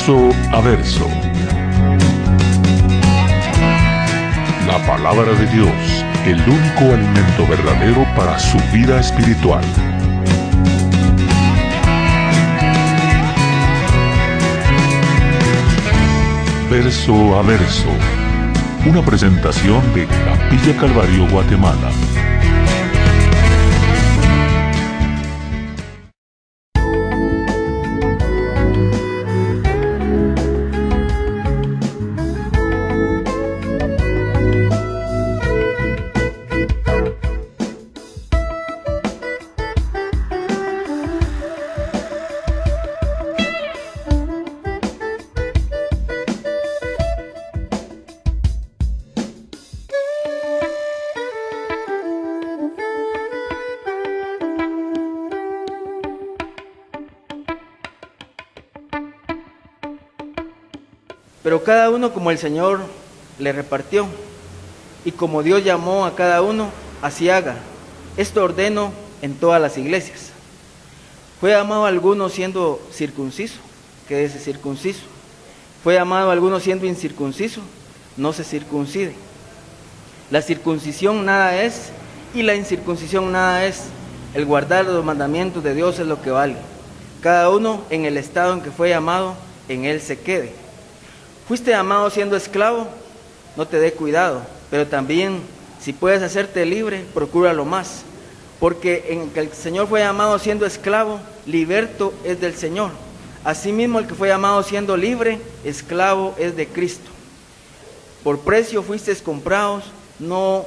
Verso a verso. La palabra de Dios, el único alimento verdadero para su vida espiritual. Verso a verso. Una presentación de Capilla Calvario, Guatemala. Pero cada uno como el Señor le repartió, y como Dios llamó a cada uno, así haga. Esto ordeno en todas las iglesias. Fue llamado a alguno siendo circunciso, quédese circunciso. Fue llamado a alguno siendo incircunciso, no se circuncide. La circuncisión nada es, y la incircuncisión nada es. El guardar los mandamientos de Dios es lo que vale. Cada uno en el estado en que fue llamado, en él se quede. Fuiste llamado siendo esclavo, no te dé cuidado, pero también si puedes hacerte libre, procúralo más, porque en que el Señor fue llamado siendo esclavo, liberto es del Señor. Asimismo, el que fue llamado siendo libre, esclavo es de Cristo. Por precio fuisteis comprados, no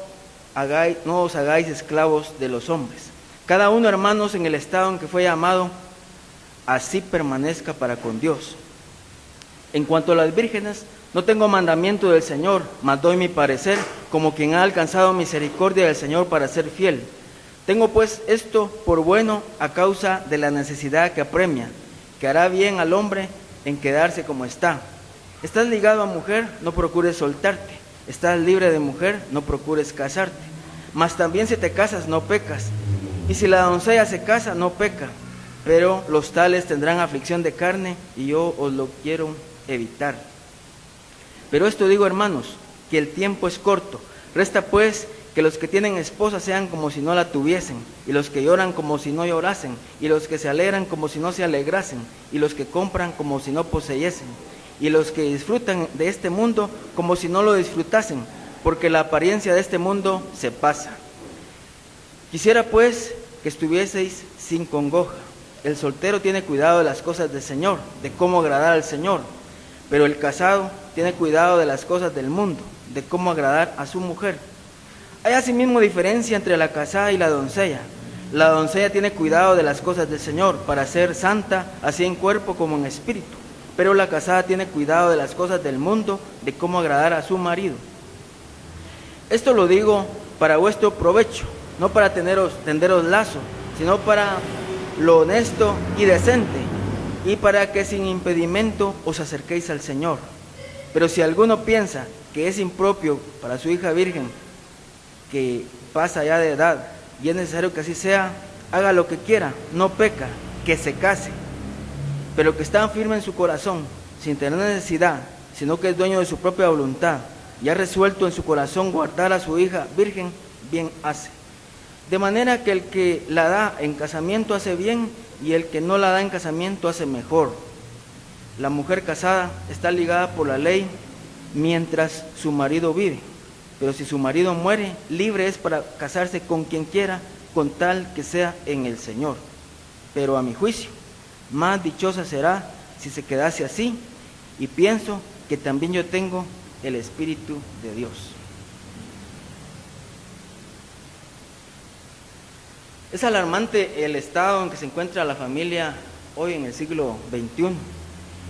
os hagáis esclavos de los hombres. Cada uno, hermanos, en el estado en que fue llamado, así permanezca para con Dios. En cuanto a las vírgenes, no tengo mandamiento del Señor, mas doy mi parecer, como quien ha alcanzado misericordia del Señor para ser fiel. Tengo pues esto por bueno a causa de la necesidad que apremia, que hará bien al hombre en quedarse como está. Estás ligado a mujer, no procures soltarte. Estás libre de mujer, no procures casarte. Mas también si te casas, no pecas. Y si la doncella se casa, no peca. Pero los tales tendrán aflicción de carne, y yo os lo quiero evitar. Pero esto digo, hermanos, que el tiempo es corto. Resta pues que los que tienen esposa sean como si no la tuviesen, y los que lloran como si no llorasen, y los que se alegran como si no se alegrasen, y los que compran como si no poseyesen, y los que disfrutan de este mundo como si no lo disfrutasen, porque la apariencia de este mundo se pasa. Quisiera pues que estuvieseis sin congoja. El soltero tiene cuidado de las cosas del Señor, de cómo agradar al Señor, pero el casado tiene cuidado de las cosas del mundo, de cómo agradar a su mujer. Hay asimismo diferencia entre la casada y la doncella. La doncella tiene cuidado de las cosas del Señor, para ser santa, así en cuerpo como en espíritu, pero la casada tiene cuidado de las cosas del mundo, de cómo agradar a su marido. Esto lo digo para vuestro provecho, no para tenderos lazo, sino para lo honesto y decente, y para que sin impedimento os acerquéis al Señor. Pero si alguno piensa que es impropio para su hija virgen, que pasa ya de edad, y es necesario que así sea, haga lo que quiera, no peca, que se case. Pero que está firme en su corazón, sin tener necesidad, sino que es dueño de su propia voluntad, y ha resuelto en su corazón guardar a su hija virgen, bien hace. De manera que el que la da en casamiento hace bien, y el que no la da en casamiento hace mejor. La mujer casada está ligada por la ley mientras su marido vive, pero si su marido muere, libre es para casarse con quien quiera, con tal que sea en el Señor. Pero a mi juicio, más dichosa será si se quedase así, y pienso que también yo tengo el Espíritu de Dios. Es alarmante el estado en que se encuentra la familia hoy en el siglo XXI,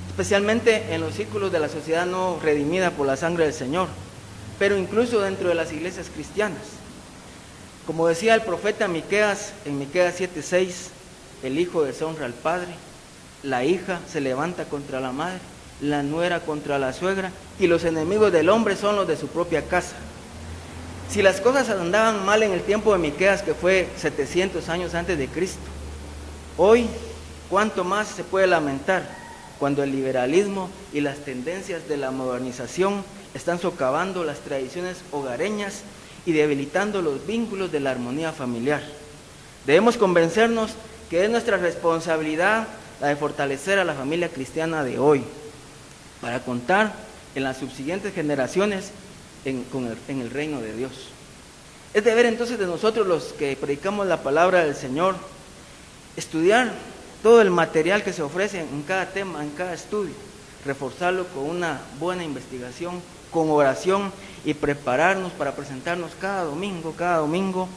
especialmente en los círculos de la sociedad no redimida por la sangre del Señor, pero incluso dentro de las iglesias cristianas. Como decía el profeta Miqueas en Miqueas 7:6, el hijo deshonra al padre, la hija se levanta contra la madre, la nuera contra la suegra, y los enemigos del hombre son los de su propia casa. Si las cosas andaban mal en el tiempo de Miqueas, que fue 700 años antes de Cristo, hoy, ¿cuánto más se puede lamentar? cuando el liberalismo y las tendencias de la modernización están socavando las tradiciones hogareñas y debilitando los vínculos de la armonía familiar. Debemos convencernos que es nuestra responsabilidad la de fortalecer a la familia cristiana de hoy, para contar en las subsiguientes generaciones en el reino de Dios. Es deber entonces de nosotros, los que predicamos la palabra del Señor, estudiar todo el material que se ofrece en cada tema, en cada estudio, reforzarlo con una buena investigación, con oración, y prepararnos para presentarnos cada domingo,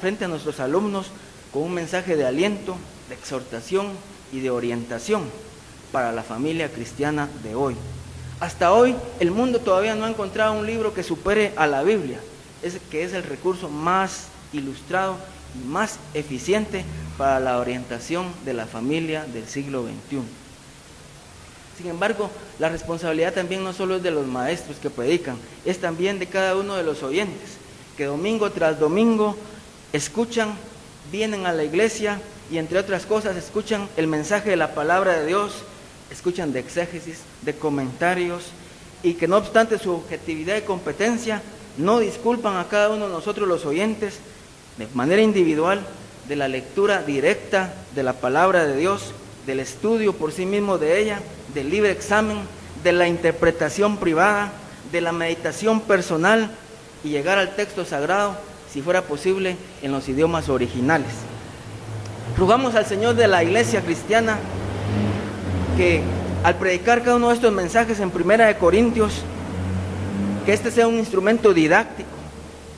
frente a nuestros alumnos, con un mensaje de aliento, de exhortación y de orientación para la familia cristiana de hoy. Hasta hoy el mundo todavía no ha encontrado un libro que supere a la Biblia, que es el recurso más ilustrado y más eficiente para la orientación de la familia del siglo XXI. Sin embargo, la responsabilidad también no solo es de los maestros que predican, es también de cada uno de los oyentes, que domingo tras domingo escuchan, vienen a la iglesia y entre otras cosas escuchan el mensaje de la palabra de Dios, escuchan de exégesis, de comentarios, y que no obstante su objetividad y competencia, no disculpan a cada uno de nosotros los oyentes de manera individual de la lectura directa de la palabra de Dios, del estudio por sí mismo de ella, del libre examen, de la interpretación privada, de la meditación personal y llegar al texto sagrado, si fuera posible, en los idiomas originales. Rogamos al Señor de la iglesia cristiana que al predicar cada uno de estos mensajes en 1 Corintios, que este sea un instrumento didáctico,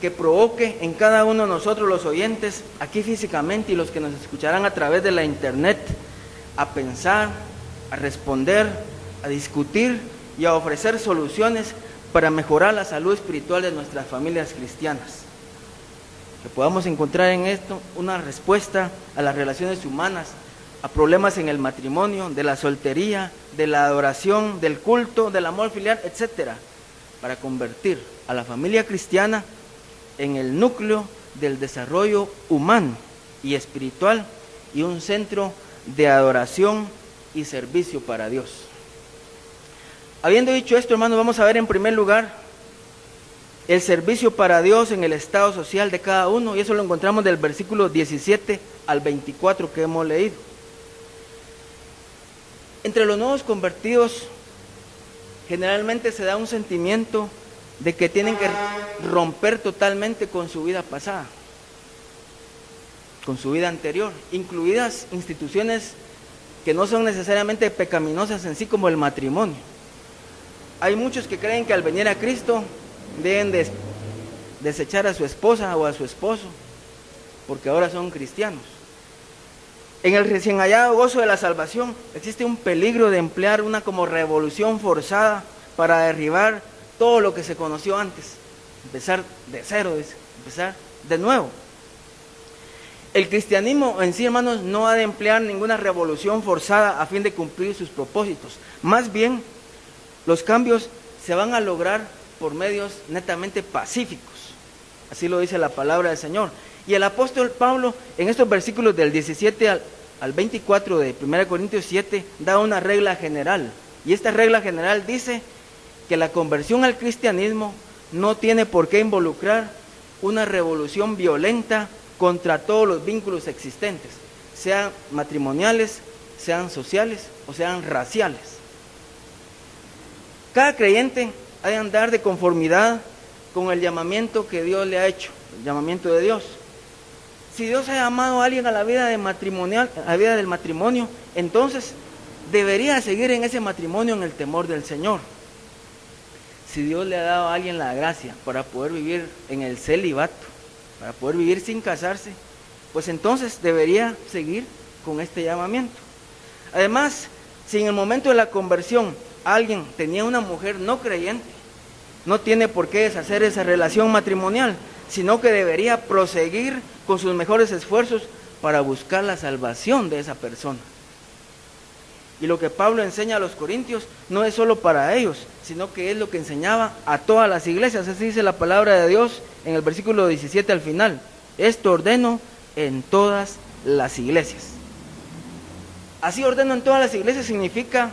que provoque en cada uno de nosotros los oyentes, aquí físicamente y los que nos escucharán a través de la internet, a pensar, a responder, a discutir y a ofrecer soluciones para mejorar la salud espiritual de nuestras familias cristianas. Que podamos encontrar en esto una respuesta a las relaciones humanas, a problemas en el matrimonio, de la soltería, de la adoración, del culto, del amor filial, etcétera, para convertir a la familia cristiana en el núcleo del desarrollo humano y espiritual y un centro de adoración y servicio para Dios. Habiendo dicho esto, hermanos, vamos a ver en primer lugar el servicio para Dios en el estado social de cada uno, y eso lo encontramos del versículo 17 al 24 que hemos leído. Entre los nuevos convertidos generalmente se da un sentimiento de que tienen que romper totalmente con su vida pasada, con su vida anterior, incluidas instituciones que no son necesariamente pecaminosas en sí, como el matrimonio. Hay muchos que creen que al venir a Cristo deben desechar a su esposa o a su esposo, porque ahora son cristianos. En el recién hallado gozo de la salvación existe un peligro de emplear una como revolución forzada para derribar todo lo que se conoció antes, empezar de cero, empezar de nuevo. El cristianismo en sí, hermanos, no ha de emplear ninguna revolución forzada a fin de cumplir sus propósitos. Más bien, los cambios se van a lograr por medios netamente pacíficos. Así lo dice la palabra del Señor. Y el apóstol Pablo, en estos versículos del 17 al 24 de 1 Corintios 7, da una regla general. Y esta regla general dice que la conversión al cristianismo no tiene por qué involucrar una revolución violenta contra todos los vínculos existentes, sean matrimoniales, sean sociales o sean raciales. Cada creyente ha de andar de conformidad con el llamamiento que Dios le ha hecho, el llamamiento de Dios. Si Dios ha llamado a alguien a la vida del matrimonio, entonces debería seguir en ese matrimonio en el temor del Señor. Si Dios le ha dado a alguien la gracia para poder vivir en el celibato, para poder vivir sin casarse, pues entonces debería seguir con este llamamiento. Además, si en el momento de la conversión alguien tenía una mujer no creyente, no tiene por qué deshacer esa relación matrimonial, sino que debería proseguir con sus mejores esfuerzos para buscar la salvación de esa persona. Y lo que Pablo enseña a los corintios no es solo para ellos, sino que es lo que enseñaba a todas las iglesias. Así dice la palabra de Dios en el versículo 17 al final. Esto ordeno en todas las iglesias. Así ordeno en todas las iglesias significa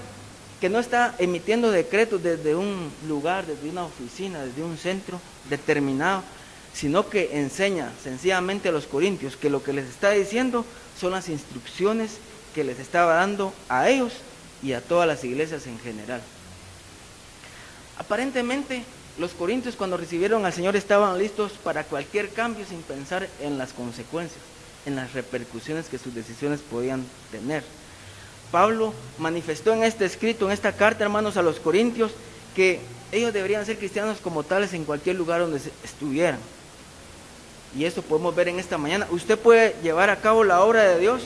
que no está emitiendo decretos desde un lugar, desde una oficina, desde un centro determinado, sino que enseña sencillamente a los corintios que lo que les está diciendo son las instrucciones que les estaba dando a ellos y a todas las iglesias en general. Aparentemente, los corintios cuando recibieron al Señor estaban listos para cualquier cambio sin pensar en las consecuencias, en las repercusiones que sus decisiones podían tener. Pablo manifestó en este escrito, en esta carta, hermanos, a los corintios, que ellos deberían ser cristianos como tales en cualquier lugar donde estuvieran. Y esto podemos ver en esta mañana. Usted puede llevar a cabo la obra de Dios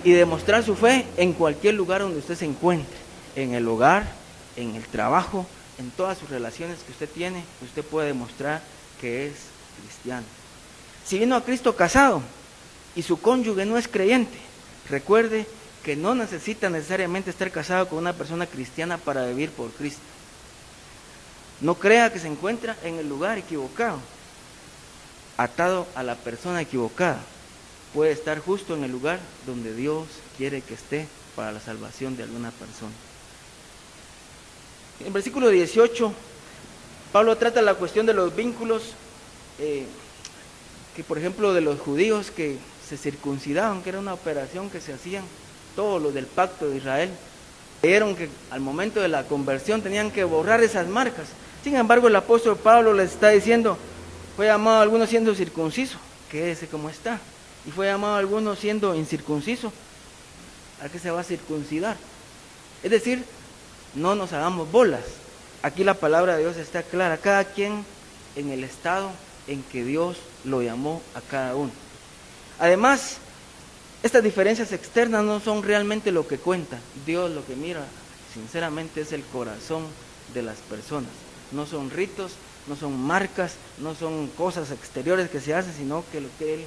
y demostrar su fe en cualquier lugar donde usted se encuentre, en el hogar, en el trabajo, en todas sus relaciones que usted tiene, usted puede demostrar que es cristiano. Si vino a Cristo casado y su cónyuge no es creyente, recuerde que no necesita necesariamente estar casado con una persona cristiana para vivir por Cristo. No crea que se encuentra en el lugar equivocado, atado a la persona equivocada. Puede estar justo en el lugar donde Dios quiere que esté para la salvación de alguna persona. En el versículo 18, Pablo trata la cuestión de los vínculos, que por ejemplo de los judíos que se circuncidaban, que era una operación que se hacían todos los del pacto de Israel. Creyeron que al momento de la conversión tenían que borrar esas marcas. Sin embargo, el apóstol Pablo les está diciendo, fue llamado a algunos siendo circunciso, quédese como está. Y fue llamado a algunos siendo incircunciso, ¿a qué se va a circuncidar? Es decir, no nos hagamos bolas. Aquí la palabra de Dios está clara, cada quien en el estado en que Dios lo llamó a cada uno. Además, estas diferencias externas no son realmente lo que cuenta. Dios lo que mira, sinceramente, es el corazón de las personas. No son ritos, no son marcas, no son cosas exteriores que se hacen, sino que lo que Él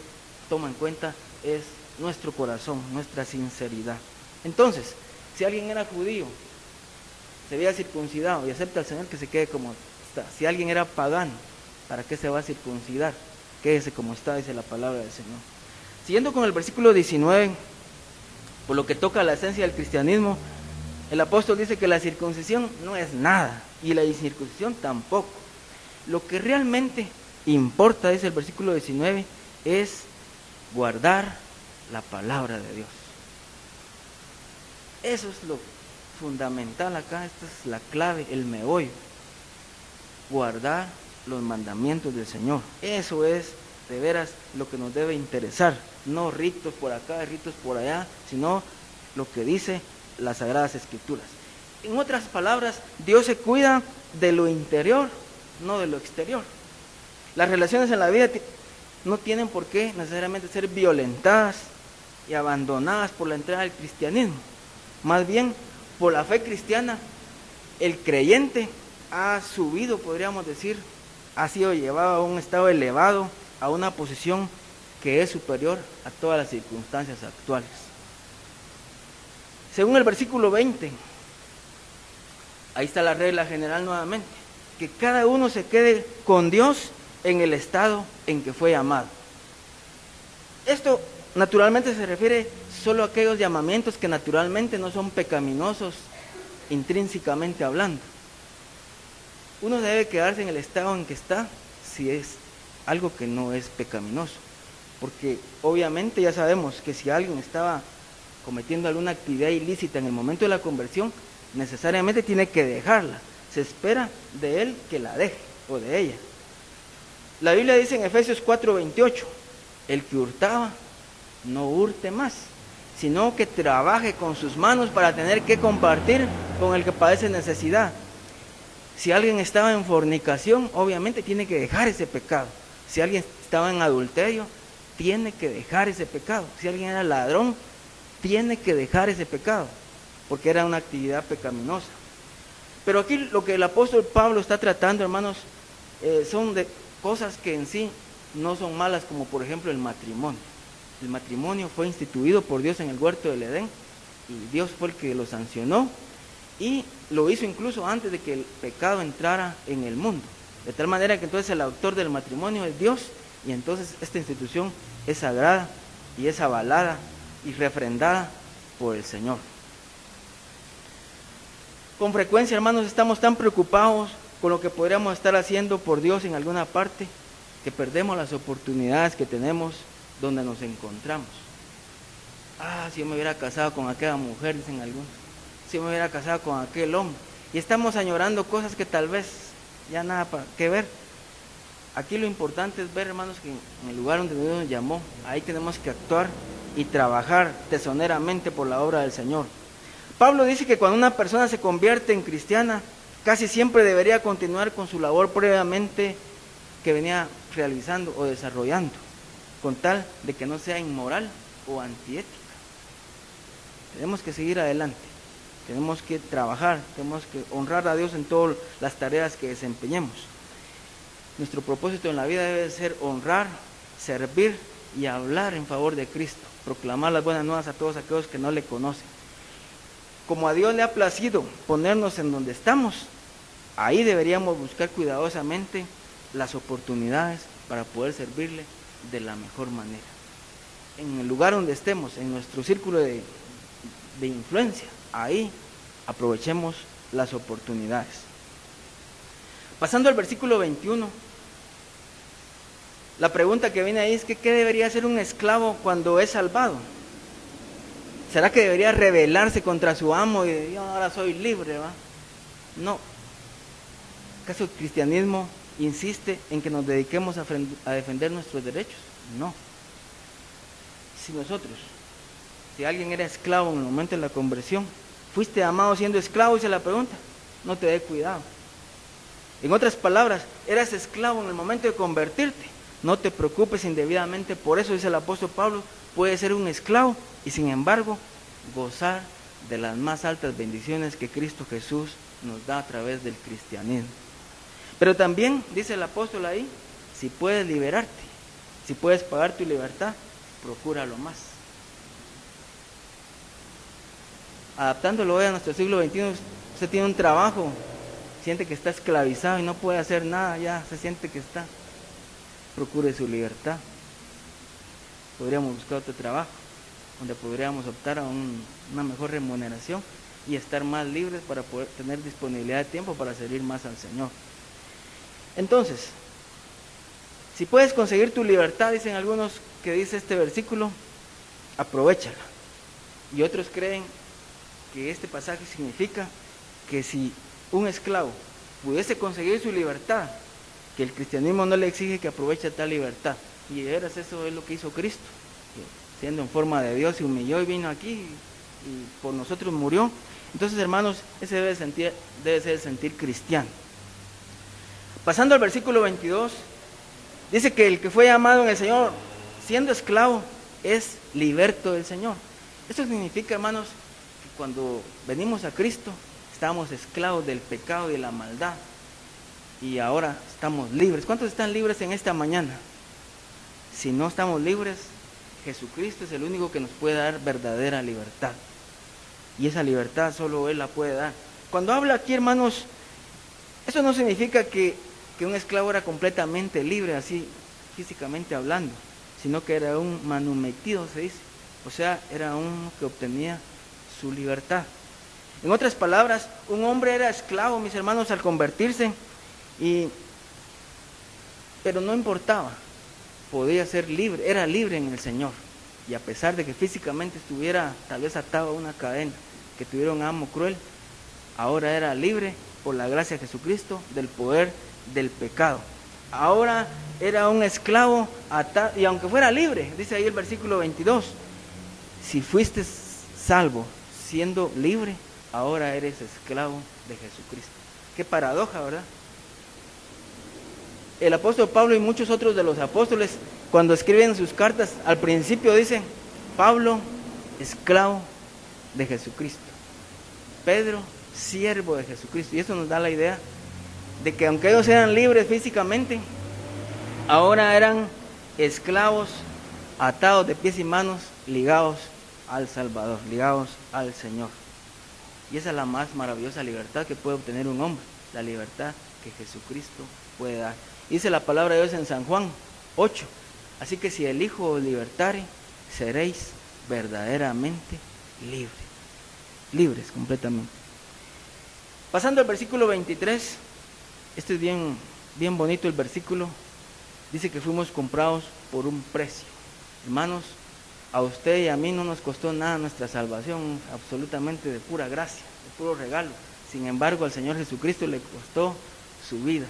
toma en cuenta es nuestro corazón, nuestra sinceridad. Entonces, si alguien era judío, se había circuncidado y acepta al Señor, que se quede como está. Si alguien era pagano, ¿para qué se va a circuncidar? Quédese como está, dice la palabra del Señor. Siguiendo con el versículo 19, por lo que toca a la esencia del cristianismo, el apóstol dice que la circuncisión no es nada y la incircuncisión tampoco. Lo que realmente importa, dice el versículo 19, es guardar la palabra de Dios. Eso es lo fundamental acá, esta es la clave, el meollo. Guardar los mandamientos del Señor. Eso es de veras lo que nos debe interesar. No ritos por acá, ritos por allá, sino lo que dice las Sagradas Escrituras. En otras palabras, Dios se cuida de lo interior, no de lo exterior. Las relaciones en la vida no tienen por qué necesariamente ser violentadas y abandonadas por la entrada del cristianismo. Más bien, por la fe cristiana, el creyente ha subido, podríamos decir, ha sido llevado a un estado elevado, a una posición que es superior a todas las circunstancias actuales. Según el versículo 20, ahí está la regla general nuevamente, que cada uno se quede con Dios en el estado en que fue llamado. Esto naturalmente se refiere solo a aquellos llamamientos que naturalmente no son pecaminosos intrínsecamente hablando. Uno debe quedarse en el estado en que está si es algo que no es pecaminoso, porque obviamente ya sabemos que si alguien estaba cometiendo alguna actividad ilícita en el momento de la conversión, necesariamente tiene que dejarla. Se espera de él que la deje o de ella. La Biblia dice en Efesios 4:28, el que hurtaba, no hurte más, sino que trabaje con sus manos para tener que compartir con el que padece necesidad. Si alguien estaba en fornicación, obviamente tiene que dejar ese pecado. Si alguien estaba en adulterio, tiene que dejar ese pecado. Si alguien era ladrón, tiene que dejar ese pecado, porque era una actividad pecaminosa. Pero aquí lo que el apóstol Pablo está tratando, hermanos, son de cosas que en sí no son malas, como por ejemplo el matrimonio. El matrimonio fue instituido por Dios en el huerto del Edén, y Dios fue el que lo sancionó, y lo hizo incluso antes de que el pecado entrara en el mundo. De tal manera que entonces el autor del matrimonio es Dios, y entonces esta institución es sagrada y es avalada y refrendada por el Señor. Con frecuencia, hermanos, estamos tan preocupados con lo que podríamos estar haciendo por Dios en alguna parte, que perdemos las oportunidades que tenemos donde nos encontramos. Si yo me hubiera casado con aquella mujer, dicen algunos, si yo me hubiera casado con aquel hombre, y estamos añorando cosas que tal vez ya nada que ver. Aquí lo importante es ver, hermanos, que en el lugar donde Dios nos llamó, ahí tenemos que actuar y trabajar tesoneramente por la obra del Señor. Pablo dice que cuando una persona se convierte en cristiana, casi siempre debería continuar con su labor previamente que venía realizando o desarrollando, con tal de que no sea inmoral o antiética. Tenemos que seguir adelante, tenemos que trabajar, tenemos que honrar a Dios en todas las tareas que desempeñemos. Nuestro propósito en la vida debe ser honrar, servir y hablar en favor de Cristo, proclamar las buenas nuevas a todos aquellos que no le conocen. Como a Dios le ha placido ponernos en donde estamos, ahí deberíamos buscar cuidadosamente las oportunidades para poder servirle de la mejor manera. En el lugar donde estemos, en nuestro círculo de influencia, ahí aprovechemos las oportunidades. Pasando al versículo 21, la pregunta que viene ahí es que ¿qué debería hacer un esclavo cuando es salvado? ¿Será que debería rebelarse contra su amo y yo ahora soy libre, va? No. ¿Acaso el cristianismo insiste en que nos dediquemos a defender nuestros derechos? No. Si alguien era esclavo en el momento de la conversión, fuiste amado siendo esclavo, dice la pregunta, no te dé cuidado. En otras palabras, eras esclavo en el momento de convertirte, no te preocupes indebidamente. Por eso dice el apóstol Pablo, puede ser un esclavo y sin embargo gozar de las más altas bendiciones que Cristo Jesús nos da a través del cristianismo. Pero también dice el apóstol ahí, si puedes liberarte, si puedes pagar tu libertad, procúralo más. Adaptándolo hoy a nuestro siglo XXI, usted tiene un trabajo, siente que está esclavizado y no puede hacer nada, ya se siente que está. Procure su libertad. Podríamos buscar otro trabajo donde podríamos optar a una mejor remuneración y estar más libres para poder tener disponibilidad de tiempo para servir más al Señor. Entonces, si puedes conseguir tu libertad, dicen algunos que dice este versículo, aprovéchala. Y otros creen que este pasaje significa que si un esclavo pudiese conseguir su libertad, que el cristianismo no le exige que aproveche tal libertad. Y de veras eso es lo que hizo Cristo, que siendo en forma de Dios se humilló y vino aquí y por nosotros murió. Entonces, hermanos, ese debe ser el sentir cristiano. Pasando al versículo 22, dice que el que fue llamado en el Señor siendo esclavo es liberto del Señor. Esto significa, hermanos, que cuando venimos a Cristo estábamos esclavos del pecado y de la maldad y ahora estamos libres. ¿Cuántos están libres en esta mañana? Si no estamos libres, Jesucristo es el único que nos puede dar verdadera libertad, y esa libertad solo Él la puede dar. Cuando habla aquí, hermanos, eso no significa que un esclavo era completamente libre, así físicamente hablando, sino que era un manumetido, se dice, o sea, era uno que obtenía su libertad. En otras palabras, un hombre era esclavo, mis hermanos, al convertirse, pero no importaba, podía ser libre, era libre en el Señor. Y a pesar de que físicamente estuviera tal vez atado a una cadena, que tuviera un amo cruel, ahora era libre por la gracia de Jesucristo del poder del pecado. Ahora era un esclavo atado, y aunque fuera libre, dice ahí el versículo 22, si fuiste salvo siendo libre, ahora eres esclavo de Jesucristo. Qué paradoja, ¿verdad? El apóstol Pablo y muchos otros de los apóstoles, cuando escriben sus cartas, al principio dicen, Pablo, esclavo de Jesucristo. Pedro, siervo de Jesucristo. Y eso nos da la idea de que aunque ellos eran libres físicamente, ahora eran esclavos, atados de pies y manos, ligados al Salvador, ligados al Señor. Y esa es la más maravillosa libertad que puede obtener un hombre, la libertad que Jesucristo puede dar. Dice la palabra de Dios en San Juan 8, así que si el Hijo os libertare, seréis verdaderamente libres completamente. Pasando al versículo 23, este es bien bonito el versículo. Dice que fuimos comprados por un precio. Hermanos, a usted y a mí no nos costó nada nuestra salvación, absolutamente de pura gracia, de puro regalo. Sin embargo, al Señor Jesucristo le costó su vida,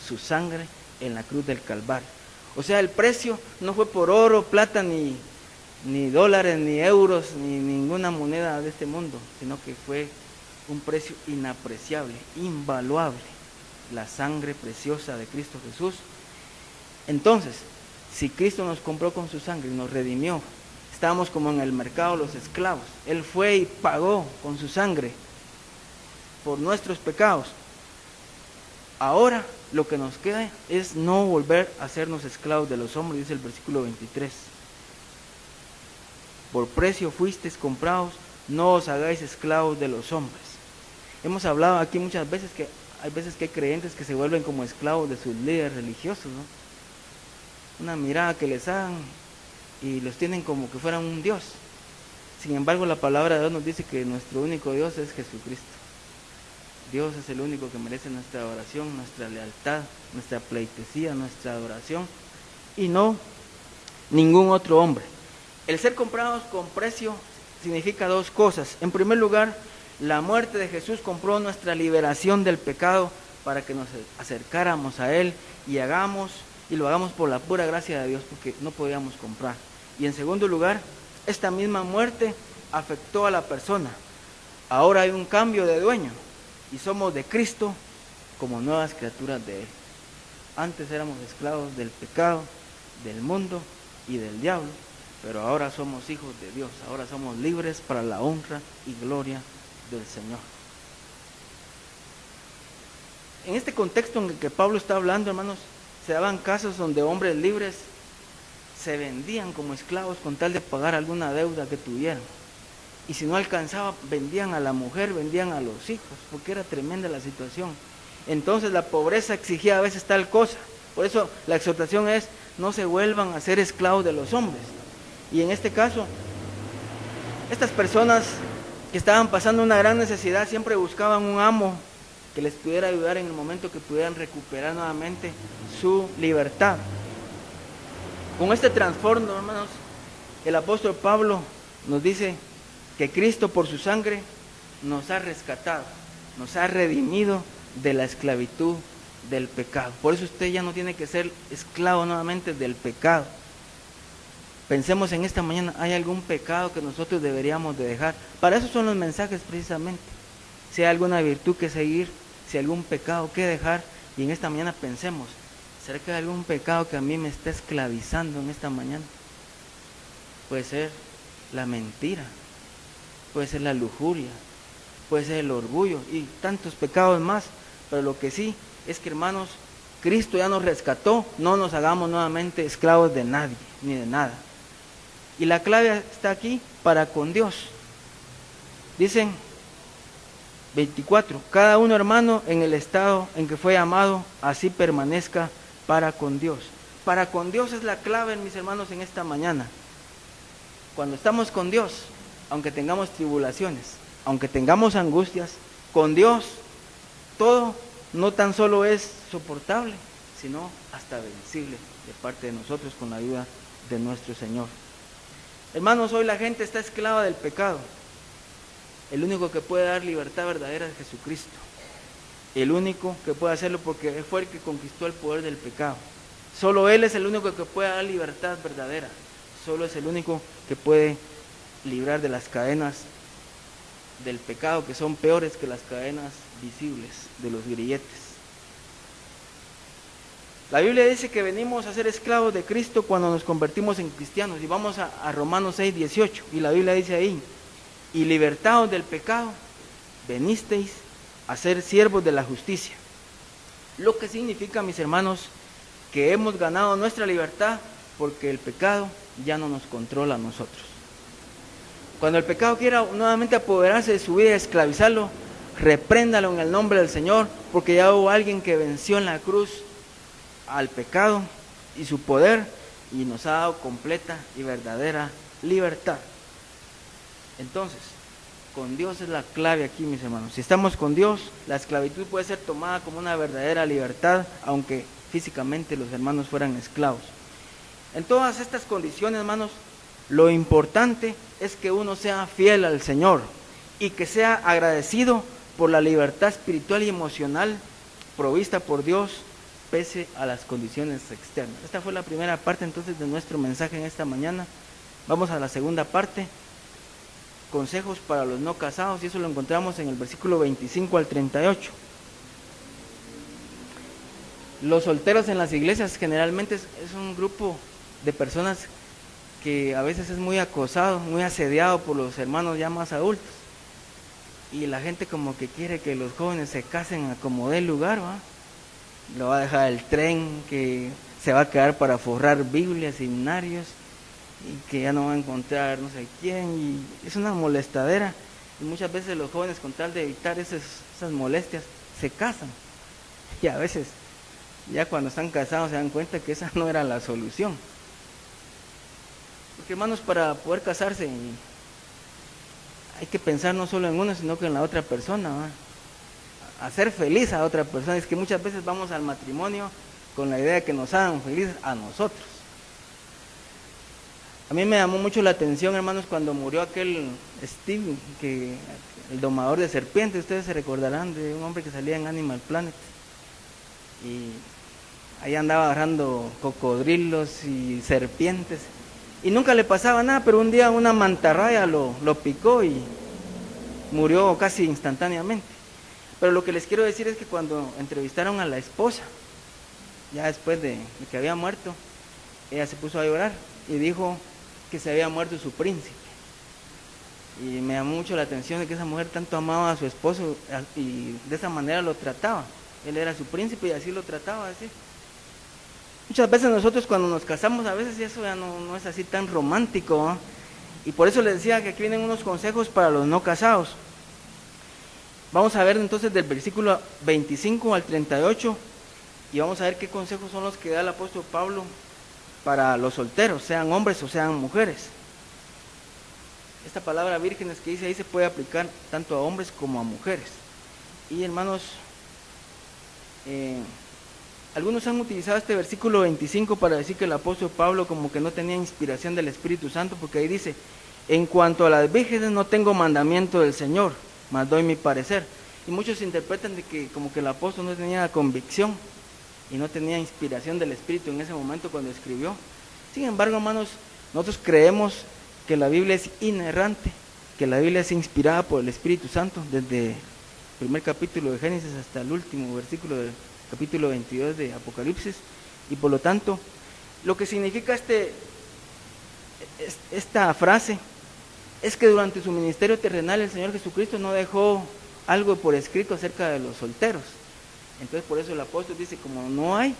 su sangre en la cruz del Calvario. O sea, el precio no fue por oro, plata, ni dólares, ni euros, ni ninguna moneda de este mundo, sino que fue un precio inapreciable, invaluable, la sangre preciosa de Cristo Jesús. Entonces, si Cristo nos compró con su sangre y nos redimió, estábamos como en el mercado los esclavos. Él fue y pagó con su sangre por nuestros pecados. Ahora lo que nos queda es no volver a hacernos esclavos de los hombres, dice el versículo 23. Por precio fuisteis comprados, no os hagáis esclavos de los hombres. Hemos hablado aquí muchas veces que hay veces que hay creyentes que se vuelven como esclavos de sus líderes religiosos, ¿no? Una mirada que les hagan y los tienen como que fueran un Dios. Sin embargo, la palabra de Dios nos dice que nuestro único Dios es Jesucristo. Dios es el único que merece nuestra oración, nuestra lealtad, nuestra pleitesía, nuestra adoración, y no ningún otro hombre. El ser comprados con precio significa dos cosas. En primer lugar, la muerte de Jesús compró nuestra liberación del pecado para que nos acercáramos a Él y lo hagamos por la pura gracia de Dios, porque no podíamos comprar. Y en segundo lugar, esta misma muerte afectó a la persona. Ahora hay un cambio de dueño y somos de Cristo como nuevas criaturas de Él. Antes éramos esclavos del pecado, del mundo y del diablo, pero ahora somos hijos de Dios, ahora somos libres para la honra y gloria del Señor. En este contexto en el que Pablo está hablando, hermanos, se daban casos donde hombres libres se vendían como esclavos con tal de pagar alguna deuda que tuvieran. Y si no alcanzaba, vendían a la mujer, vendían a los hijos, porque era tremenda la situación. Entonces la pobreza exigía a veces tal cosa. Por eso la exhortación es, no se vuelvan a ser esclavos de los hombres. Y en este caso, estas personas que estaban pasando una gran necesidad siempre buscaban un amo que les pudiera ayudar en el momento que pudieran recuperar nuevamente su libertad. Con este trasfondo, hermanos, el apóstol Pablo nos dice que Cristo por su sangre nos ha rescatado, nos ha redimido de la esclavitud del pecado. Por eso usted ya no tiene que ser esclavo nuevamente del pecado. Pensemos en esta mañana, ¿hay algún pecado que nosotros deberíamos de dejar? Para eso son los mensajes precisamente. Si hay alguna virtud que seguir, si hay algún pecado que dejar, y en esta mañana pensemos, ¿será que hay algún pecado que a mí me está esclavizando en esta mañana? Puede ser la mentira, puede ser la lujuria, puede ser el orgullo y tantos pecados más, pero lo que sí es que, hermanos, Cristo ya nos rescató, no nos hagamos nuevamente esclavos de nadie, ni de nada. Y la clave está aquí, para con Dios. Dicen 24, cada uno, hermano, en el estado en que fue llamado, así permanezca para con Dios. Para con Dios es la clave, mis hermanos, en esta mañana. Cuando estamos con Dios, aunque tengamos tribulaciones, aunque tengamos angustias, con Dios todo no tan solo es soportable, sino hasta vencible de parte de nosotros con la ayuda de nuestro Señor. Hermanos, hoy la gente está esclava del pecado. El único que puede dar libertad verdadera es Jesucristo. El único que puede hacerlo, porque fue el que conquistó el poder del pecado. Solo Él es el único que puede dar libertad verdadera. Solo es el único que puede librar de las cadenas del pecado, que son peores que las cadenas visibles de los grilletes. La Biblia dice que venimos a ser esclavos de Cristo cuando nos convertimos en cristianos. Y vamos a Romanos 6, 18. Y la Biblia dice ahí, y libertados del pecado, venisteis a ser siervos de la justicia. Lo que significa, mis hermanos, que hemos ganado nuestra libertad porque el pecado ya no nos controla a nosotros. Cuando el pecado quiera nuevamente apoderarse de su vida y esclavizarlo, repréndalo en el nombre del Señor, porque ya hubo alguien que venció en la cruz al pecado y su poder y nos ha dado completa y verdadera libertad. Entonces, con Dios es la clave aquí, mis hermanos. Si estamos con Dios, la esclavitud puede ser tomada como una verdadera libertad, aunque físicamente los hermanos fueran esclavos. En todas estas condiciones, hermanos, lo importante es que uno sea fiel al Señor y que sea agradecido por la libertad espiritual y emocional provista por Dios, pese a las condiciones externas. Esta fue la primera parte entonces de nuestro mensaje en esta mañana. Vamos a la segunda parte, consejos para los no casados, y eso lo encontramos en el versículo 25 al 38. Los solteros en las iglesias generalmente es un grupo de personas que a veces es muy acosado, muy asediado por los hermanos ya más adultos, y la gente como que quiere que los jóvenes se casen a como dé lugar, ¿va? Lo va a dejar el tren, que se va a quedar para forrar Biblias, seminarios, y que ya no va a encontrar no sé quién, y es una molestadera, y muchas veces los jóvenes, con tal de evitar esas molestias, se casan, y a veces ya cuando están casados se dan cuenta que esa no era la solución. Porque hermanos, para poder casarse hay que pensar no solo en uno, sino que en la otra persona, ¿va? Hacer feliz a otra persona. Es que muchas veces vamos al matrimonio con la idea de que nos hagan felices a nosotros. A mí me llamó mucho la atención, hermanos, cuando murió aquel Steve, el domador de serpientes. Ustedes se recordarán de un hombre que salía en Animal Planet, y ahí andaba agarrando cocodrilos y serpientes, y nunca le pasaba nada, pero un día una mantarraya lo picó y murió casi instantáneamente. Pero lo que les quiero decir es que cuando entrevistaron a la esposa, ya después de que había muerto, ella se puso a llorar y dijo que se había muerto su príncipe. Y me llamó mucho la atención de que esa mujer tanto amaba a su esposo y de esa manera lo trataba. Él era su príncipe y así lo trataba, así. Muchas veces nosotros cuando nos casamos, a veces eso ya no es así tan romántico, ¿no? Y por eso les decía que aquí vienen unos consejos para los no casados. Vamos a ver entonces del versículo 25 al 38, y vamos a ver qué consejos son los que da el apóstol Pablo para los solteros, sean hombres o sean mujeres. Esta palabra vírgenes que dice ahí se puede aplicar tanto a hombres como a mujeres. Y hermanos, algunos han utilizado este versículo 25 para decir que el apóstol Pablo como que no tenía inspiración del Espíritu Santo, porque ahí dice: en cuanto a las vírgenes no tengo mandamiento del Señor, mas doy mi parecer. Y muchos interpretan de que como que el apóstol no tenía convicción y no tenía inspiración del Espíritu en ese momento cuando escribió. Sin embargo, hermanos, nosotros creemos que la Biblia es inerrante, que la Biblia es inspirada por el Espíritu Santo, desde el primer capítulo de Génesis hasta el último versículo del capítulo 22 de Apocalipsis, y por lo tanto, lo que significa esta frase es que durante su ministerio terrenal el Señor Jesucristo no dejó algo por escrito acerca de los solteros. Entonces por eso el apóstol dice: como no hay,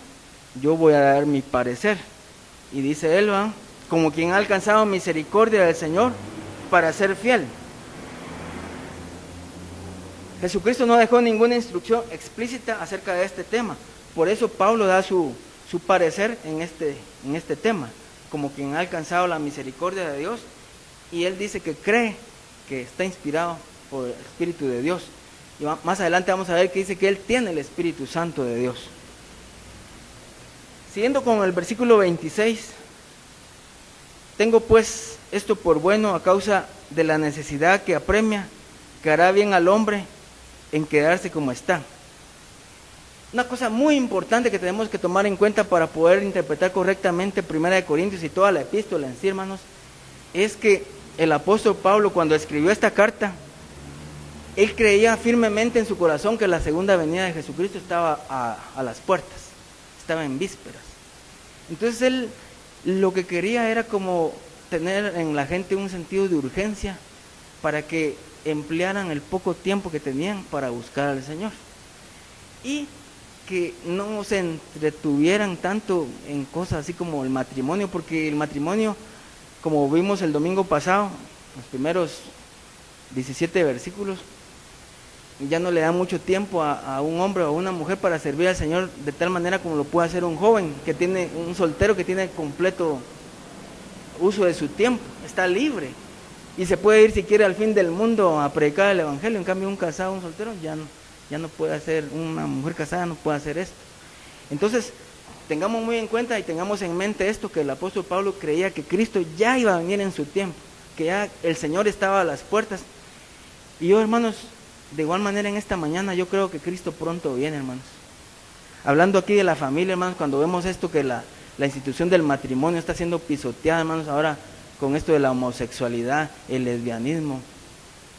yo voy a dar mi parecer. Y dice él, ¿va?, como quien ha alcanzado misericordia del Señor para ser fiel. Jesucristo no dejó ninguna instrucción explícita acerca de este tema. Por eso Pablo da su parecer en este tema, como quien ha alcanzado la misericordia de Dios. Y él dice que cree que está inspirado por el Espíritu de Dios. Y más adelante vamos a ver que dice que él tiene el Espíritu Santo de Dios. Siguiendo con el versículo 26. Tengo pues esto por bueno a causa de la necesidad que apremia, que hará bien al hombre en quedarse como está. Una cosa muy importante que tenemos que tomar en cuenta para poder interpretar correctamente 1 Corintios y toda la epístola en sí, hermanos, es que el apóstol Pablo, cuando escribió esta carta, él creía firmemente en su corazón que la segunda venida de Jesucristo estaba a las puertas, estaba en vísperas. Entonces él lo que quería era como tener en la gente un sentido de urgencia para que emplearan el poco tiempo que tenían para buscar al Señor, y que no se entretuvieran tanto en cosas así como el matrimonio, porque el matrimonio, como vimos el domingo pasado, los primeros 17 versículos, ya no le da mucho tiempo a un hombre o a una mujer para servir al Señor de tal manera como lo puede hacer un joven, un soltero que tiene completo uso de su tiempo, está libre Y se puede ir si quiere al fin del mundo a predicar el evangelio. En cambio un casado, un soltero, ya no puede hacer, una mujer casada no puede hacer esto. Entonces, tengamos muy en cuenta y tengamos en mente esto, que el apóstol Pablo creía que Cristo ya iba a venir en su tiempo, que ya el Señor estaba a las puertas. Y yo, hermanos, de igual manera en esta mañana yo creo que Cristo pronto viene, hermanos. Hablando aquí de la familia, hermanos, cuando vemos esto que la institución del matrimonio está siendo pisoteada, hermanos, ahora con esto de la homosexualidad, el lesbianismo,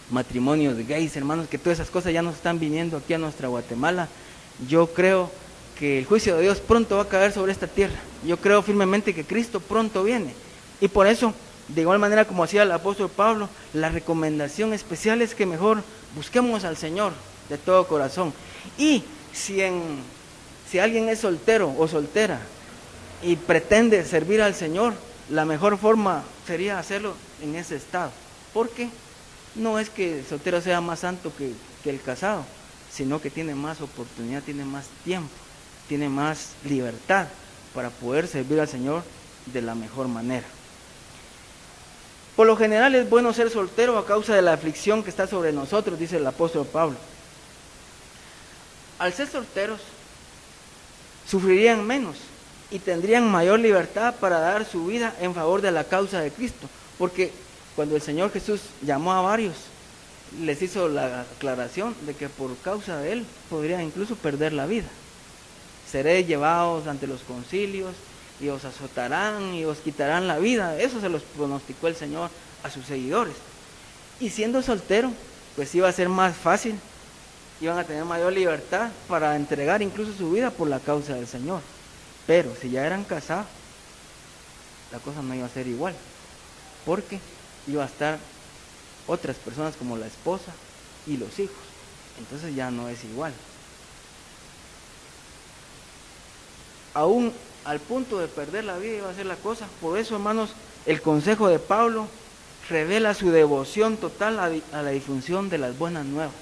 matrimonios gays, hermanos, que todas esas cosas ya nos están viniendo aquí a nuestra Guatemala. Yo creo que el juicio de Dios pronto va a caer sobre esta tierra. Yo creo firmemente que Cristo pronto viene. Y por eso, de igual manera como hacía el apóstol Pablo, la recomendación especial es que mejor busquemos al Señor de todo corazón. Y si alguien es soltero o soltera y pretende servir al Señor, la mejor forma sería hacerlo en ese estado. Porque no es que el soltero sea más santo que el casado, sino que tiene más oportunidad, tiene más tiempo, tiene más libertad para poder servir al Señor de la mejor manera. Por lo general es bueno ser soltero a causa de la aflicción que está sobre nosotros, dice el apóstol Pablo. Al ser solteros, sufrirían menos y tendrían mayor libertad para dar su vida en favor de la causa de Cristo, porque cuando el Señor Jesús llamó a varios, les hizo la aclaración de que por causa de Él podrían incluso perder la vida. Seréis llevados ante los concilios y os azotarán y os quitarán la vida. Eso se los pronosticó el Señor a sus seguidores. Y siendo soltero, pues iba a ser más fácil, iban a tener mayor libertad para entregar incluso su vida por la causa del Señor. Pero si ya eran casados, la cosa no iba a ser igual, porque iba a estar otras personas como la esposa y los hijos. Entonces ya no es igual. Aún al punto de perder la vida iba a ser la cosa. Por eso, hermanos, el consejo de Pablo revela su devoción total a la difusión de las buenas nuevas.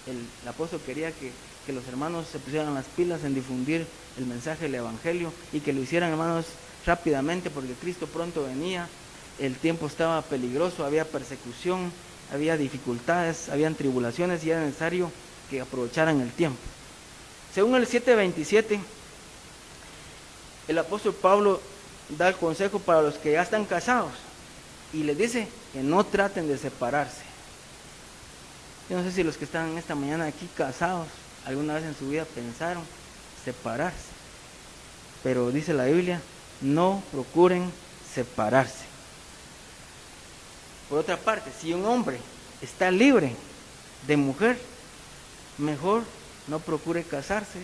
El apóstol quería que los hermanos se pusieran las pilas en difundir el mensaje del evangelio y que lo hicieran, hermanos, rápidamente, porque Cristo pronto venía. El tiempo estaba peligroso, había persecución, había dificultades, habían tribulaciones y era necesario que aprovecharan el tiempo. Según el 7:27, el apóstol Pablo da el consejo para los que ya están casados y les dice que no traten de separarse. Yo no sé si los que están esta mañana aquí casados alguna vez en su vida pensaron separarse, pero dice la Biblia, no procuren separarse. Por otra parte, si un hombre está libre de mujer, mejor no procure casarse.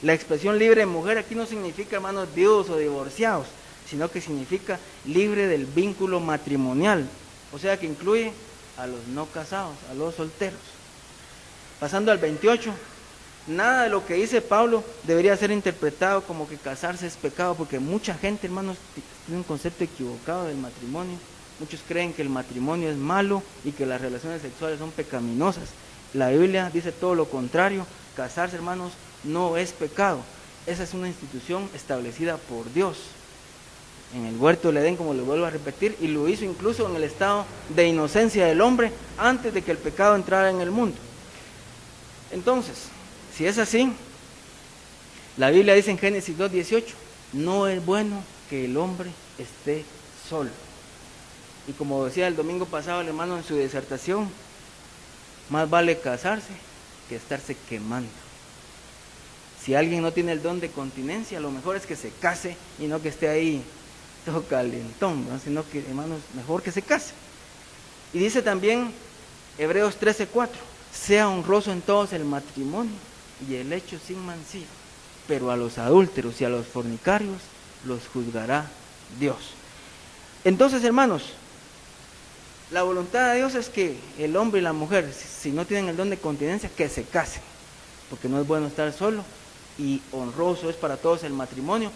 La expresión libre de mujer aquí no significa, hermanos, viudos o divorciados, sino que significa libre del vínculo matrimonial, o sea que incluye a los no casados, a los solteros. Pasando al 28, nada de lo que dice Pablo debería ser interpretado como que casarse es pecado, porque mucha gente, hermanos, tiene un concepto equivocado del matrimonio. Muchos creen que el matrimonio es malo y que las relaciones sexuales son pecaminosas. La Biblia dice todo lo contrario. Casarse, hermanos, no es pecado. Esa es una institución establecida por Dios en el huerto del Edén, como les vuelvo a repetir, y lo hizo incluso en el estado de inocencia del hombre antes de que el pecado entrara en el mundo. Entonces, si es así, la Biblia dice en Génesis 2:18, no es bueno que el hombre esté solo. Y como decía el domingo pasado el hermano en su disertación, más vale casarse que estarse quemando. Si alguien no tiene el don de continencia, lo mejor es que se case y no que esté ahí todo calentón, ¿no? Sino que, hermanos, mejor que se case. Y dice también Hebreos 13:4, sea honroso en todos el matrimonio y el hecho sin mancilla, pero a los adúlteros y a los fornicarios los juzgará Dios. Entonces, hermanos, la voluntad de Dios es que el hombre y la mujer, si no tienen el don de continencia, que se casen, porque no es bueno estar solo, y honroso es para todos el matrimonio.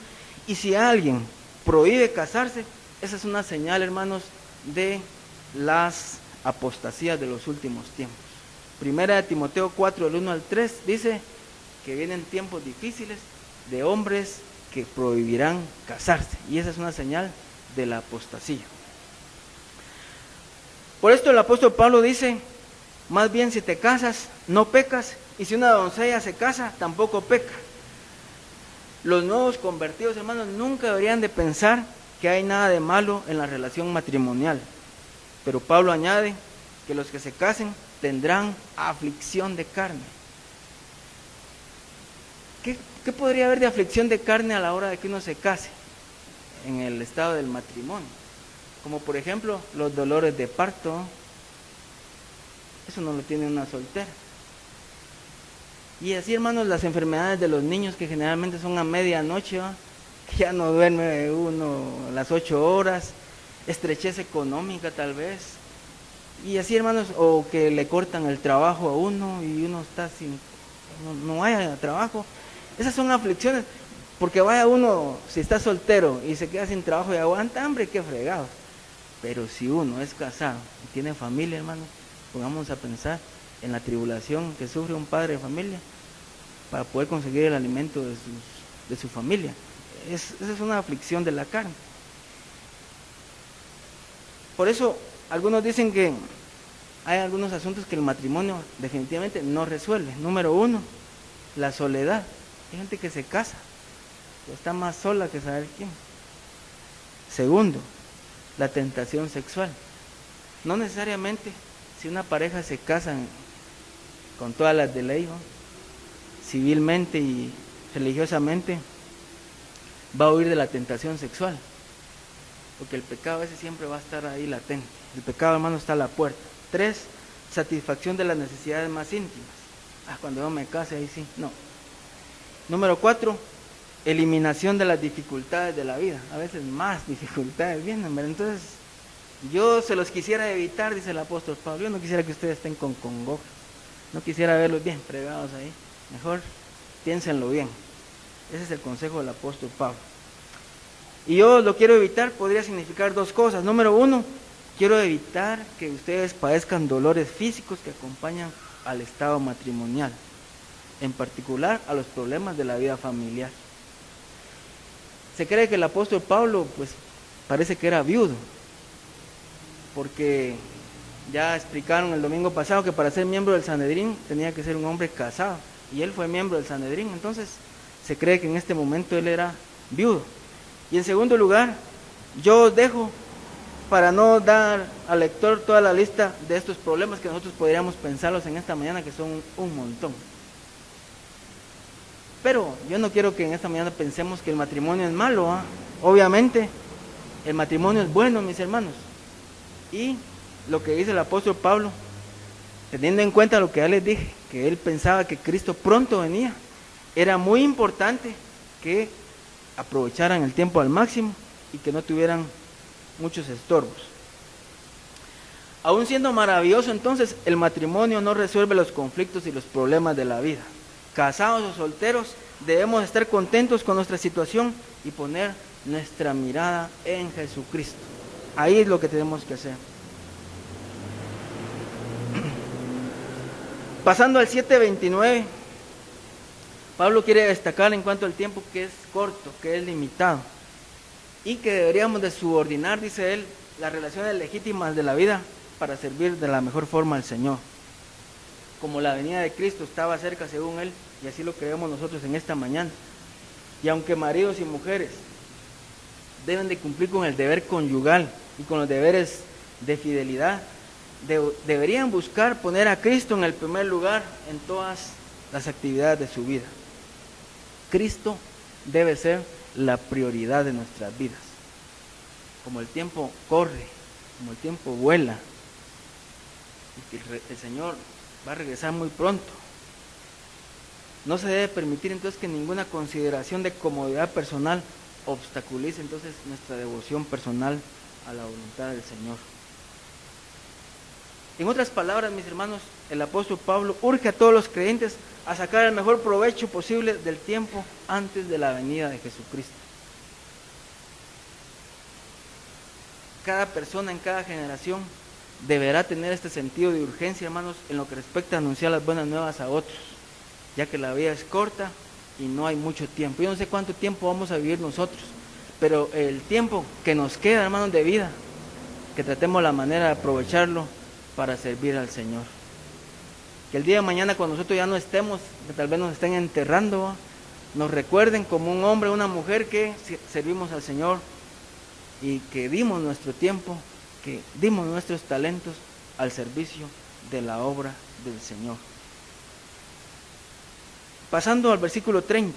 Y si alguien prohíbe casarse, esa es una señal, hermanos, de las apostasías de los últimos tiempos. Primera de Timoteo 4, del 1 al 3, dice que vienen tiempos difíciles de hombres que prohibirán casarse, y esa es una señal de la apostasía. Por esto el apóstol Pablo dice, más bien si te casas, no pecas, y si una doncella se casa, tampoco peca. Los nuevos convertidos, hermanos, nunca deberían de pensar que hay nada de malo en la relación matrimonial. Pero Pablo añade que los que se casen tendrán aflicción de carne. ¿Qué podría haber de aflicción de carne a la hora de que uno se case en el estado del matrimonio? Como por ejemplo los dolores de parto. Eso no lo tiene una soltera. Y así, hermanos, las enfermedades de los niños que generalmente son a medianoche, ¿no? Que ya no duerme uno las 8 horas, estrechez económica tal vez. Y así, hermanos, o que le cortan el trabajo a uno y uno está sin, no haya trabajo. Esas son aflicciones, porque vaya uno, si está soltero y se queda sin trabajo y aguanta hambre, qué fregado. Pero si uno es casado y tiene familia, hermanos, pongamos a pensar en la tribulación que sufre un padre de familia para poder conseguir el alimento de su familia. Esa es una aflicción de la carne. Por eso algunos dicen que hay algunos asuntos que el matrimonio definitivamente no resuelve. Número 1, la soledad. Hay gente que se casa, pero está más sola que saber quién. Segundo, la tentación sexual. No necesariamente si una pareja se casa con todas las de ley, ¿no? Civilmente y religiosamente, va a huir de la tentación sexual, porque el pecado ese siempre va a estar ahí latente. El pecado, hermano, está a la puerta. 3, satisfacción de las necesidades más íntimas. Cuando yo me case, ahí sí, no. Número 4, eliminación de las dificultades de la vida. A veces más dificultades vienen, ¿verdad? Entonces, yo se los quisiera evitar, dice el apóstol Pablo. Yo no quisiera que ustedes estén con congoja. No quisiera verlos bien fregados ahí. Mejor piénsenlo bien. Ese es el consejo del apóstol Pablo. Y yo lo quiero evitar, podría significar 2 cosas. Número 1, quiero evitar que ustedes padezcan dolores físicos que acompañan al estado matrimonial, en particular a los problemas de la vida familiar. Se cree que el apóstol Pablo, pues, parece que era viudo, porque ya explicaron el domingo pasado que para ser miembro del Sanedrín tenía que ser un hombre casado, y él fue miembro del Sanedrín. Entonces se cree que en este momento él era viudo. Y en segundo lugar, yo os dejo, para no dar al lector toda la lista de estos problemas que nosotros podríamos pensarlos en esta mañana, que son un montón. Pero yo no quiero que en esta mañana pensemos que el matrimonio es malo, ¿eh? Obviamente el matrimonio es bueno, mis hermanos. Y lo que dice el apóstol Pablo, teniendo en cuenta lo que ya les dije, que él pensaba que Cristo pronto venía, era muy importante que aprovecharan el tiempo al máximo y que no tuvieran muchos estorbos. Aún siendo maravilloso, entonces, el matrimonio no resuelve los conflictos y los problemas de la vida. Casados o solteros, debemos estar contentos con nuestra situación y poner nuestra mirada en Jesucristo. Ahí es lo que tenemos que hacer. Pasando al 7:29, Pablo quiere destacar en cuanto al tiempo que es corto, que es limitado, y que deberíamos de subordinar, dice él, las relaciones legítimas de la vida para servir de la mejor forma al Señor. Como la venida de Cristo estaba cerca según él, y así lo creemos nosotros en esta mañana. Y aunque maridos y mujeres deben de cumplir con el deber conyugal y con los deberes de fidelidad, deberían buscar poner a Cristo en el primer lugar en todas las actividades de su vida. Cristo debe ser la prioridad de nuestras vidas. Como el tiempo corre, como el tiempo vuela, y que el Señor va a regresar muy pronto, no se debe permitir entonces que ninguna consideración de comodidad personal obstaculice entonces nuestra devoción personal a la voluntad del Señor. En otras palabras, mis hermanos, el apóstol Pablo urge a todos los creyentes a sacar el mejor provecho posible del tiempo antes de la venida de Jesucristo. Cada persona en cada generación deberá tener este sentido de urgencia, hermanos, en lo que respecta a anunciar las buenas nuevas a otros, ya que la vida es corta y no hay mucho tiempo. Yo no sé cuánto tiempo vamos a vivir nosotros, pero el tiempo que nos queda, hermanos, de vida, que tratemos la manera de aprovecharlo para servir al Señor. Que el día de mañana, cuando nosotros ya no estemos, que tal vez nos estén enterrando, nos recuerden como un hombre o una mujer que servimos al Señor y que dimos nuestro tiempo, que dimos nuestros talentos al servicio de la obra del Señor. Pasando al versículo 30.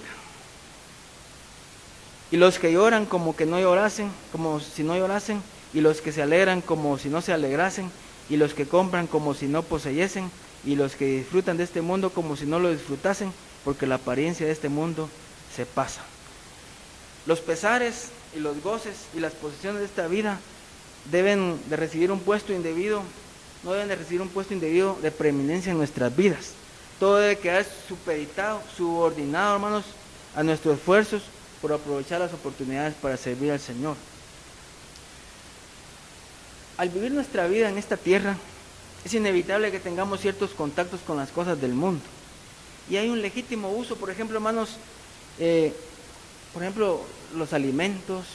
Y los que lloran como que no llorasen, como si no llorasen, y los que se alegran como si no se alegrasen, y los que compran como si no poseyesen, y los que disfrutan de este mundo como si no lo disfrutasen, porque la apariencia de este mundo se pasa. Los pesares y los goces y las posesiones de esta vida deben de recibir un puesto indebido, no deben de recibir un puesto indebido de preeminencia en nuestras vidas. Todo debe quedar supeditado, subordinado, hermanos, a nuestros esfuerzos por aprovechar las oportunidades para servir al Señor. Al vivir nuestra vida en esta tierra, es inevitable que tengamos ciertos contactos con las cosas del mundo. Y hay un legítimo uso, por ejemplo, hermanos, los alimentos,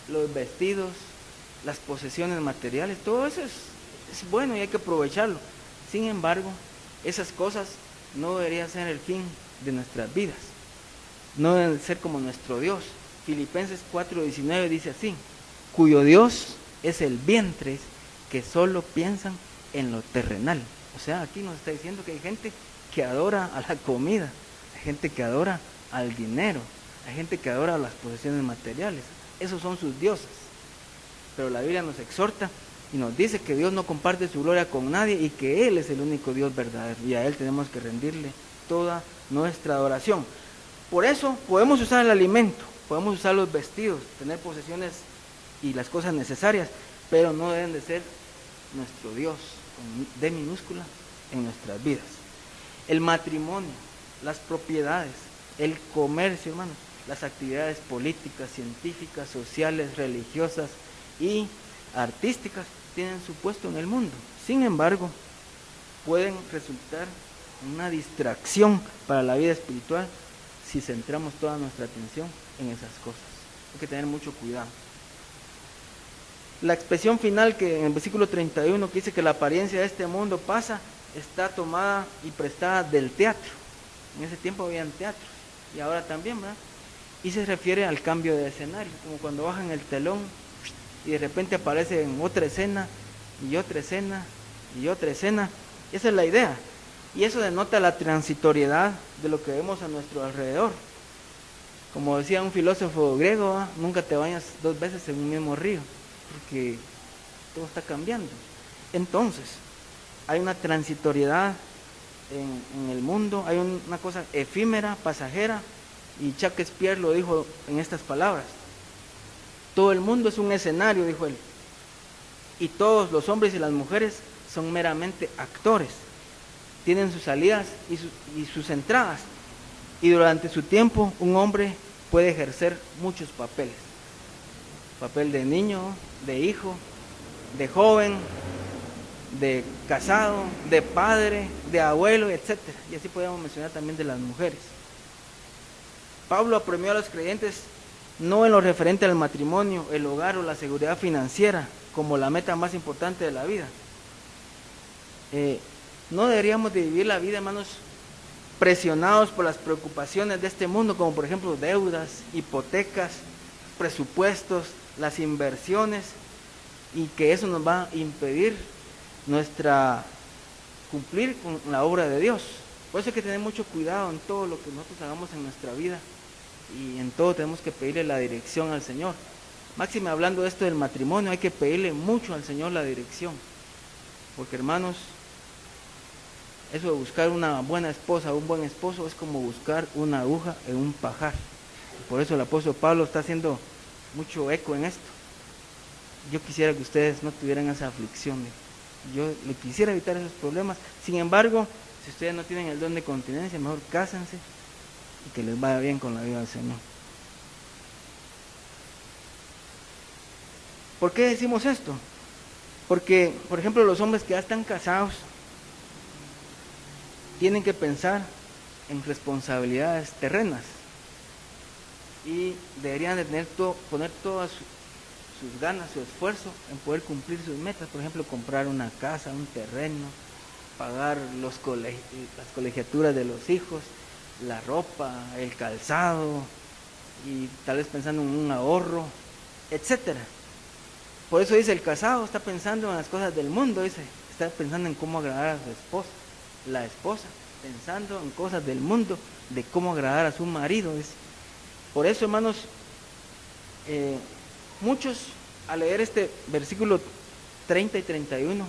los vestidos, las posesiones materiales, todo eso es bueno y hay que aprovecharlo. Sin embargo, esas cosas no deberían ser el fin de nuestras vidas. No deben ser como nuestro Dios. Filipenses 4:19 dice así: cuyo Dios es el vientre, que solo piensan en lo terrenal. O sea, aquí nos está diciendo que hay gente que adora a la comida, hay gente que adora al dinero, hay gente que adora a las posesiones materiales. Esos son sus dioses. Pero la Biblia nos exhorta y nos dice que Dios no comparte su gloria con nadie y que Él es el único Dios verdadero, y a Él tenemos que rendirle toda nuestra adoración. Por eso podemos usar el alimento, podemos usar los vestidos, tener posesiones y las cosas necesarias, pero no deben de ser nuestro Dios, con D minúscula, en nuestras vidas. El matrimonio, las propiedades, el comercio, hermanos, las actividades políticas, científicas, sociales, religiosas y artísticas tienen su puesto en el mundo. Sin embargo, pueden resultar una distracción para la vida espiritual si centramos toda nuestra atención en esas cosas. Hay que tener mucho cuidado. La expresión final que en el versículo 31, que dice que la apariencia de este mundo pasa, está tomada y prestada del teatro. En ese tiempo habían teatros y ahora también, ¿verdad? Y se refiere al cambio de escenario, como cuando bajan el telón y de repente aparece en otra escena y otra escena y otra escena. Esa es la idea. Y eso denota la transitoriedad de lo que vemos a nuestro alrededor. Como decía un filósofo griego, nunca te bañas 2 veces en un mismo río, porque todo está cambiando. Entonces, hay una transitoriedad en el mundo, hay una cosa efímera, pasajera, y Shakespeare lo dijo en estas palabras: todo el mundo es un escenario, dijo él, y todos los hombres y las mujeres son meramente actores, tienen sus salidas y sus entradas, y durante su tiempo un hombre puede ejercer muchos papeles: papel de niño, de hijo, de joven, de casado, de padre, de abuelo, etc. Y así podemos mencionar también de las mujeres. Pablo apremió a los creyentes no en lo referente al matrimonio, el hogar o la seguridad financiera como la meta más importante de la vida. No deberíamos de vivir la vida, hermanos, presionados por las preocupaciones de este mundo, como por ejemplo deudas, hipotecas, presupuestos, las inversiones, y que eso nos va a impedir cumplir con la obra de Dios. Por eso hay que tener mucho cuidado en todo lo que nosotros hagamos en nuestra vida, y en todo tenemos que pedirle la dirección al Señor. Máxime hablando de esto del matrimonio, hay que pedirle mucho al Señor la dirección, porque hermanos, eso de buscar una buena esposa, un buen esposo, es como buscar una aguja en un pajar. Por eso el apóstol Pablo está haciendo mucho eco en esto. Yo quisiera que ustedes no tuvieran esa aflicción. Yo le quisiera evitar esos problemas. Sin embargo, si ustedes no tienen el don de continencia, mejor cásense y que les vaya bien con la vida del Señor. ¿Por qué decimos esto? Porque, por ejemplo, los hombres que ya están casados tienen que pensar en responsabilidades terrenas y deberían de poner toda sus ganas, su esfuerzo en poder cumplir sus metas. Por ejemplo, comprar una casa, un terreno, pagar las colegiaturas de los hijos, la ropa, el calzado, y tal vez pensando en un ahorro, etcétera. Por eso dice, el casado está pensando en las cosas del mundo, dice, está pensando en cómo agradar a su esposa. La esposa pensando en cosas del mundo, de cómo agradar a su marido, dice. Por eso, hermanos, muchos al leer este versículo 30 y 31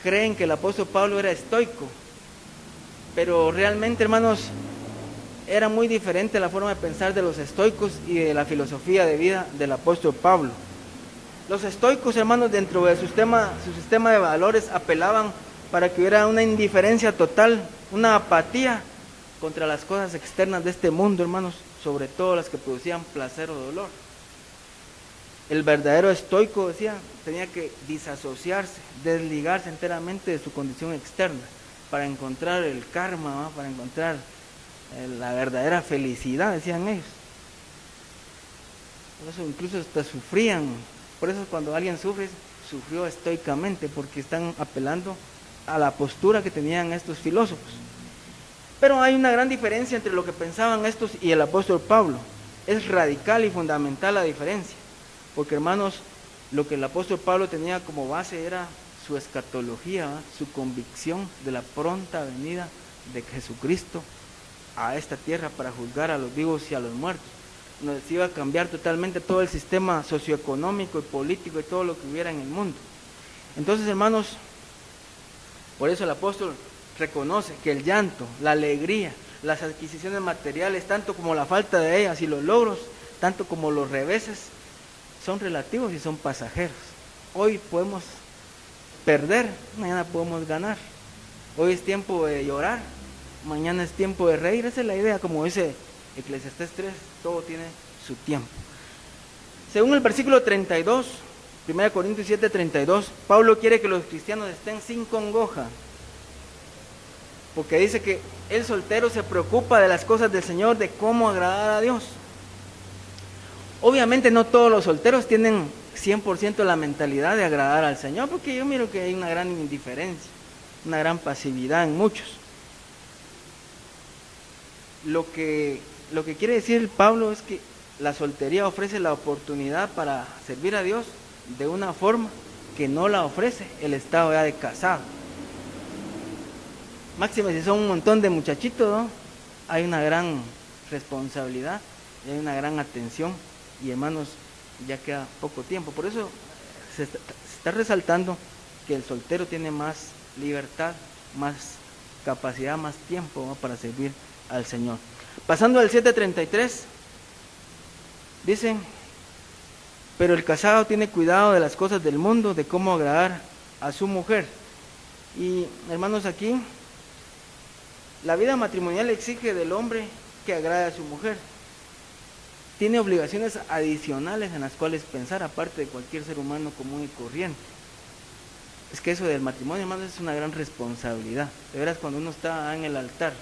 creen que el apóstol Pablo era estoico, pero realmente, hermanos, era muy diferente la forma de pensar de los estoicos y de la filosofía de vida del apóstol Pablo. Los estoicos, hermanos, dentro de su sistema de valores, apelaban para que hubiera una indiferencia total, una apatía contra las cosas externas de este mundo, hermanos, sobre todo las que producían placer o dolor. El verdadero estoico, decía, tenía que disasociarse, desligarse enteramente de su condición externa para encontrar el karma, ¿no? Para encontrar la verdadera felicidad, decían ellos. Por eso incluso hasta sufrían. Por eso cuando alguien sufre, sufrió estoicamente, porque están apelando a la postura que tenían estos filósofos. Pero hay una gran diferencia entre lo que pensaban estos y el apóstol Pablo. Es radical y fundamental la diferencia. Porque, hermanos, lo que el apóstol Pablo tenía como base era su escatología, ¿verdad? Su convicción de la pronta venida de Jesucristo a esta tierra para juzgar a los vivos y a los muertos. Nos iba a cambiar totalmente todo el sistema socioeconómico y político y todo lo que hubiera en el mundo. Entonces, hermanos, por eso el apóstol reconoce que el llanto, la alegría, las adquisiciones materiales, tanto como la falta de ellas, y los logros, tanto como los reveses, son relativos y son pasajeros. Hoy podemos perder, mañana podemos ganar. Hoy es tiempo de llorar, mañana es tiempo de reír. Esa es la idea, como dice Eclesiastés 3, todo tiene su tiempo. Según el versículo 32, 1 Corintios 7, 32, Pablo quiere que los cristianos estén sin congoja, porque dice que el soltero se preocupa de las cosas del Señor, de cómo agradar a Dios. Obviamente no todos los solteros tienen 100% la mentalidad de agradar al Señor, porque yo miro que hay una gran indiferencia, una gran pasividad en muchos. Lo que quiere decir Pablo es que la soltería ofrece la oportunidad para servir a Dios de una forma que no la ofrece el estado ya de casado. Máxime si son un montón de muchachitos, ¿no? Hay una gran responsabilidad y hay una gran atención, y hermanos, ya queda poco tiempo. Por eso se está resaltando que el soltero tiene más libertad, más capacidad, más tiempo, ¿no? Para servir al Señor. Pasando al 7:33, dicen, pero el casado tiene cuidado de las cosas del mundo, de cómo agradar a su mujer. Y hermanos, aquí la vida matrimonial exige del hombre que agrade a su mujer. Tiene obligaciones adicionales en las cuales pensar, aparte de cualquier ser humano común y corriente. Es que eso del matrimonio, hermanos, es una gran responsabilidad. De veras, cuando uno está en el altar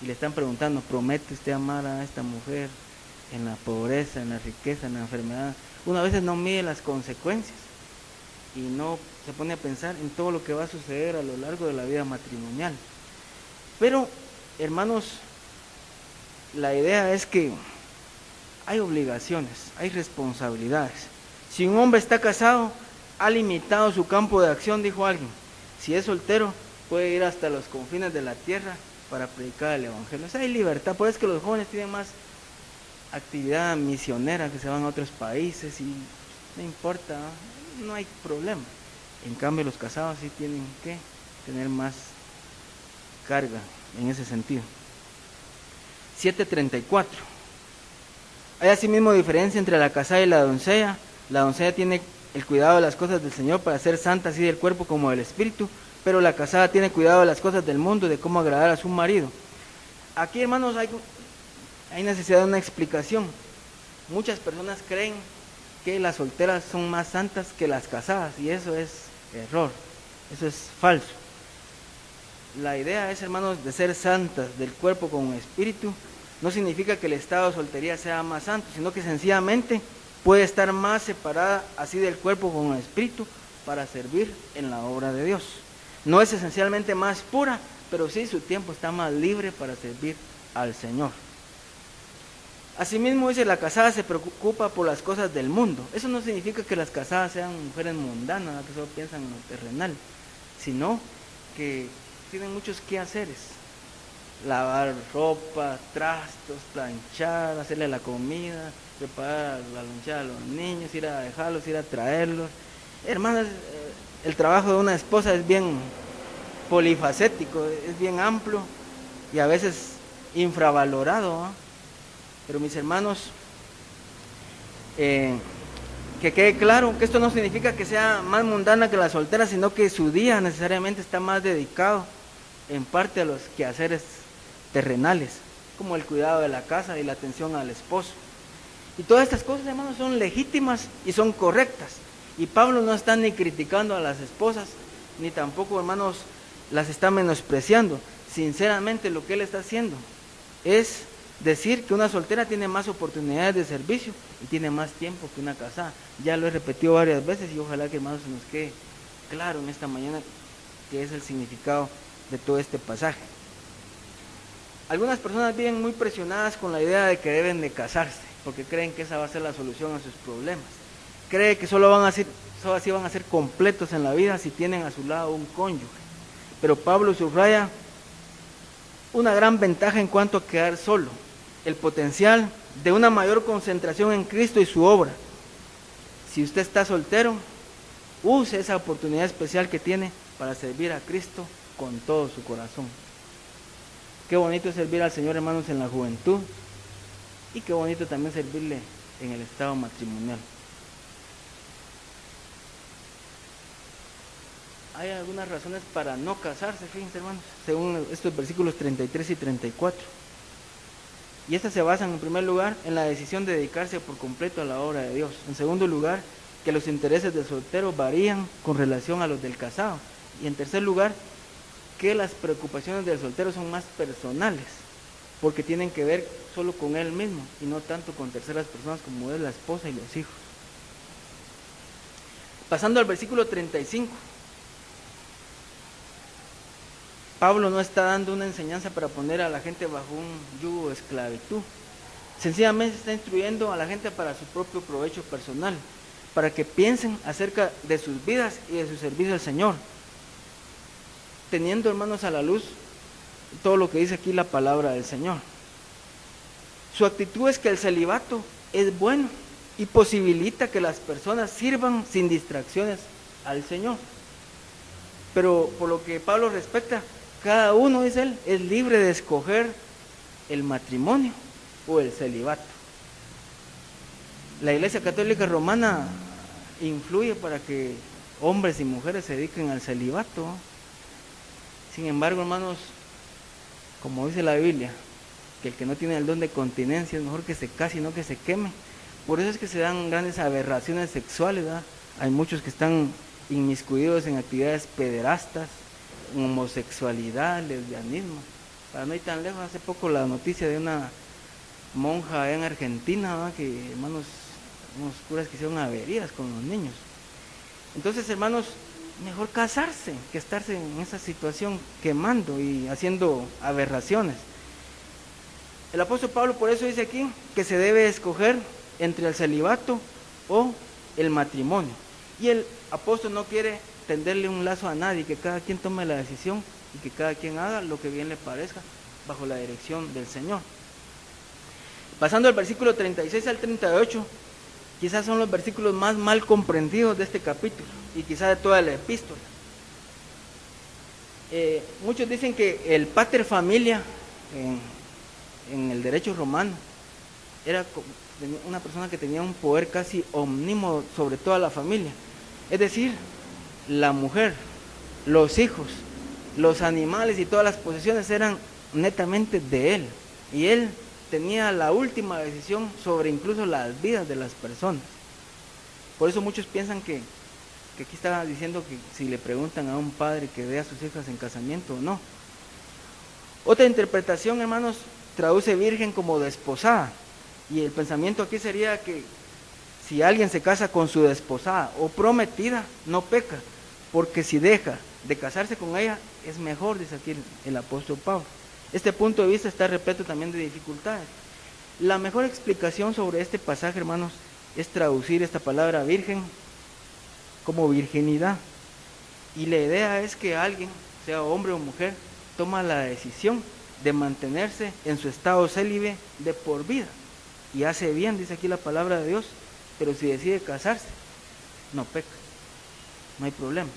y le están preguntando, ¿promete usted amar a esta mujer en la pobreza, en la riqueza, en la enfermedad? Uno a veces no mide las consecuencias y no se pone a pensar en todo lo que va a suceder a lo largo de la vida matrimonial. Pero, hermanos, la idea es que hay obligaciones, hay responsabilidades. Si un hombre está casado, ha limitado su campo de acción, dijo alguien. Si es soltero, puede ir hasta los confines de la tierra para predicar el evangelio. O sea, hay libertad. Por eso es que los jóvenes tienen más actividad misionera, que se van a otros países y no importa, no hay problema. En cambio, los casados sí tienen que tener más carga en ese sentido. 7:34. Hay asimismo diferencia entre la casada y la doncella. La doncella tiene el cuidado de las cosas del Señor para ser santa así del cuerpo como del espíritu, pero la casada tiene cuidado de las cosas del mundo, de cómo agradar a su marido. Aquí, hermanos, hay necesidad de una explicación. Muchas personas creen que las solteras son más santas que las casadas, y eso es error, eso es falso. La idea es, hermanos, de ser santas del cuerpo con espíritu. No significa que el estado de soltería sea más santo, sino que sencillamente puede estar más separada así del cuerpo con el espíritu para servir en la obra de Dios. No es esencialmente más pura, pero sí su tiempo está más libre para servir al Señor. Asimismo dice, la casada se preocupa por las cosas del mundo. Eso no significa que las casadas sean mujeres mundanas, que solo piensan en lo terrenal, sino que tienen muchos quehaceres: lavar ropa, trastos, planchar, hacerle la comida, preparar la lonchera a los niños, ir a dejarlos, ir a traerlos. Hermanas, el trabajo de una esposa es bien polifacético, es bien amplio y a veces infravalorado, ¿eh? Pero mis hermanos, que quede claro que esto no significa que sea más mundana que la soltera, sino que su día necesariamente está más dedicado en parte a los quehaceres terrenales, como el cuidado de la casa y la atención al esposo. Y todas estas cosas, hermanos, son legítimas y son correctas. Y Pablo no está ni criticando a las esposas, ni tampoco, hermanos, las está menospreciando. Sinceramente, lo que él está haciendo es decir que una soltera tiene más oportunidades de servicio y tiene más tiempo que una casada. Ya lo he repetido varias veces y ojalá que, hermanos, se nos quede claro en esta mañana qué es el significado de todo este pasaje. Algunas personas viven muy presionadas con la idea de que deben de casarse, porque creen que esa va a ser la solución a sus problemas. Creen que solo así van a ser completos en la vida si tienen a su lado un cónyuge. Pero Pablo subraya una gran ventaja en cuanto a quedar solo: el potencial de una mayor concentración en Cristo y su obra. Si usted está soltero, use esa oportunidad especial que tiene para servir a Cristo con todo su corazón. Qué bonito es servir al Señor, hermanos, en la juventud, y qué bonito también servirle en el estado matrimonial. Hay algunas razones para no casarse, fíjense, hermanos, según estos versículos 33 y 34. Y estas se basan, en primer lugar, en la decisión de dedicarse por completo a la obra de Dios. En segundo lugar, que los intereses del soltero varían con relación a los del casado. Y en tercer lugar, que las preocupaciones del soltero son más personales, porque tienen que ver solo con él mismo y no tanto con terceras personas como es la esposa y los hijos. Pasando al versículo 35. Pablo no está dando una enseñanza para poner a la gente bajo un yugo de esclavitud. Sencillamente está instruyendo a la gente para su propio provecho personal, para que piensen acerca de sus vidas y de su servicio al Señor, teniendo, hermanos, a la luz todo lo que dice aquí la palabra del Señor. Su actitud es que el celibato es bueno y posibilita que las personas sirvan sin distracciones al Señor. Pero por lo que Pablo respecta, cada uno, dice él, es libre de escoger el matrimonio o el celibato. La Iglesia Católica Romana influye para que hombres y mujeres se dediquen al celibato. Sin embargo, hermanos, como dice la Biblia, que el que no tiene el don de continencia es mejor que se case y no que se queme. Por eso es que se dan grandes aberraciones sexuales, ¿verdad? Hay muchos que están inmiscuidos en actividades pederastas, homosexualidad, lesbianismo. Para no ir tan lejos, hace poco la noticia de una monja en Argentina, ¿verdad? Que, hermanos, unos curas que hicieron averías con los niños. Entonces, hermanos, mejor casarse que estarse en esa situación quemando y haciendo aberraciones. El apóstol Pablo por eso dice aquí que se debe escoger entre el celibato o el matrimonio. Y el apóstol no quiere tenderle un lazo a nadie, que cada quien tome la decisión y que cada quien haga lo que bien le parezca bajo la dirección del Señor. Pasando al versículo 36 al 38, quizás son los versículos más mal comprendidos de este capítulo y quizás de toda la epístola. Muchos dicen que el pater familia en el derecho romano era una persona que tenía un poder casi omnímodo sobre toda la familia. Es decir, la mujer, los hijos, los animales y todas las posesiones eran netamente de él. Y él tenía la última decisión sobre incluso las vidas de las personas. Por eso muchos piensan que aquí está diciendo que si le preguntan a un padre que dé a sus hijas en casamiento o no. Otra interpretación, hermanos, traduce virgen como desposada. Y el pensamiento aquí sería que Si alguien se casa con su desposada o prometida, no peca, porque si deja de casarse con ella, es mejor, dice aquí el apóstol Pablo. Este punto de vista está repleto también de dificultades. La mejor explicación sobre este pasaje, hermanos, es traducir esta palabra virgen como virginidad. Y la idea es que alguien, sea hombre o mujer, toma la decisión de mantenerse en su estado célibe de por vida. Y hace bien, dice aquí la palabra de Dios, pero si decide casarse, no peca, no hay problema.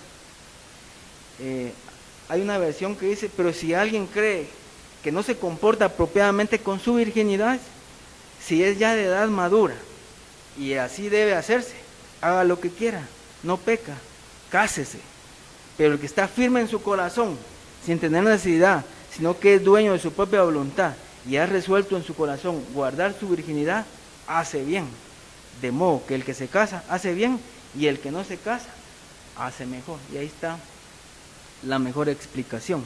Hay una versión que dice, pero si alguien cree que no se comporta apropiadamente con su virginidad, si es ya de edad madura y así debe hacerse, haga lo que quiera, no peca, cásese. Pero el que está firme en su corazón, sin tener necesidad, sino que es dueño de su propia voluntad y ha resuelto en su corazón guardar su virginidad, hace bien. De modo que el que se casa hace bien y el que no se casa hace mejor. Y ahí está la mejor explicación.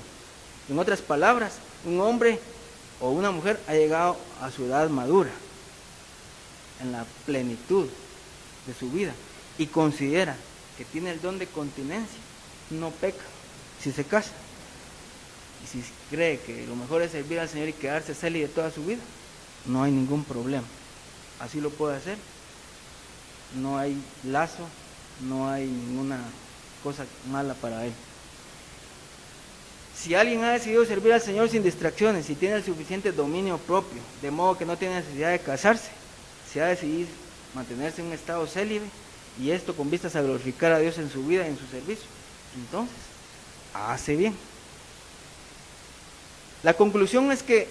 En otras palabras, un hombre o una mujer ha llegado a su edad madura, en la plenitud de su vida, y considera que tiene el don de continencia, no peca si se casa. Y si cree que lo mejor es servir al Señor y quedarse célibe toda su vida, no hay ningún problema. Así lo puede hacer. No hay lazo, no hay ninguna cosa mala para él. Si alguien ha decidido servir al Señor sin distracciones y tiene el suficiente dominio propio, de modo que no tiene necesidad de casarse, si ha decidido mantenerse en un estado célibe, y esto con vistas a glorificar a Dios en su vida y en su servicio, entonces hace bien. La conclusión es que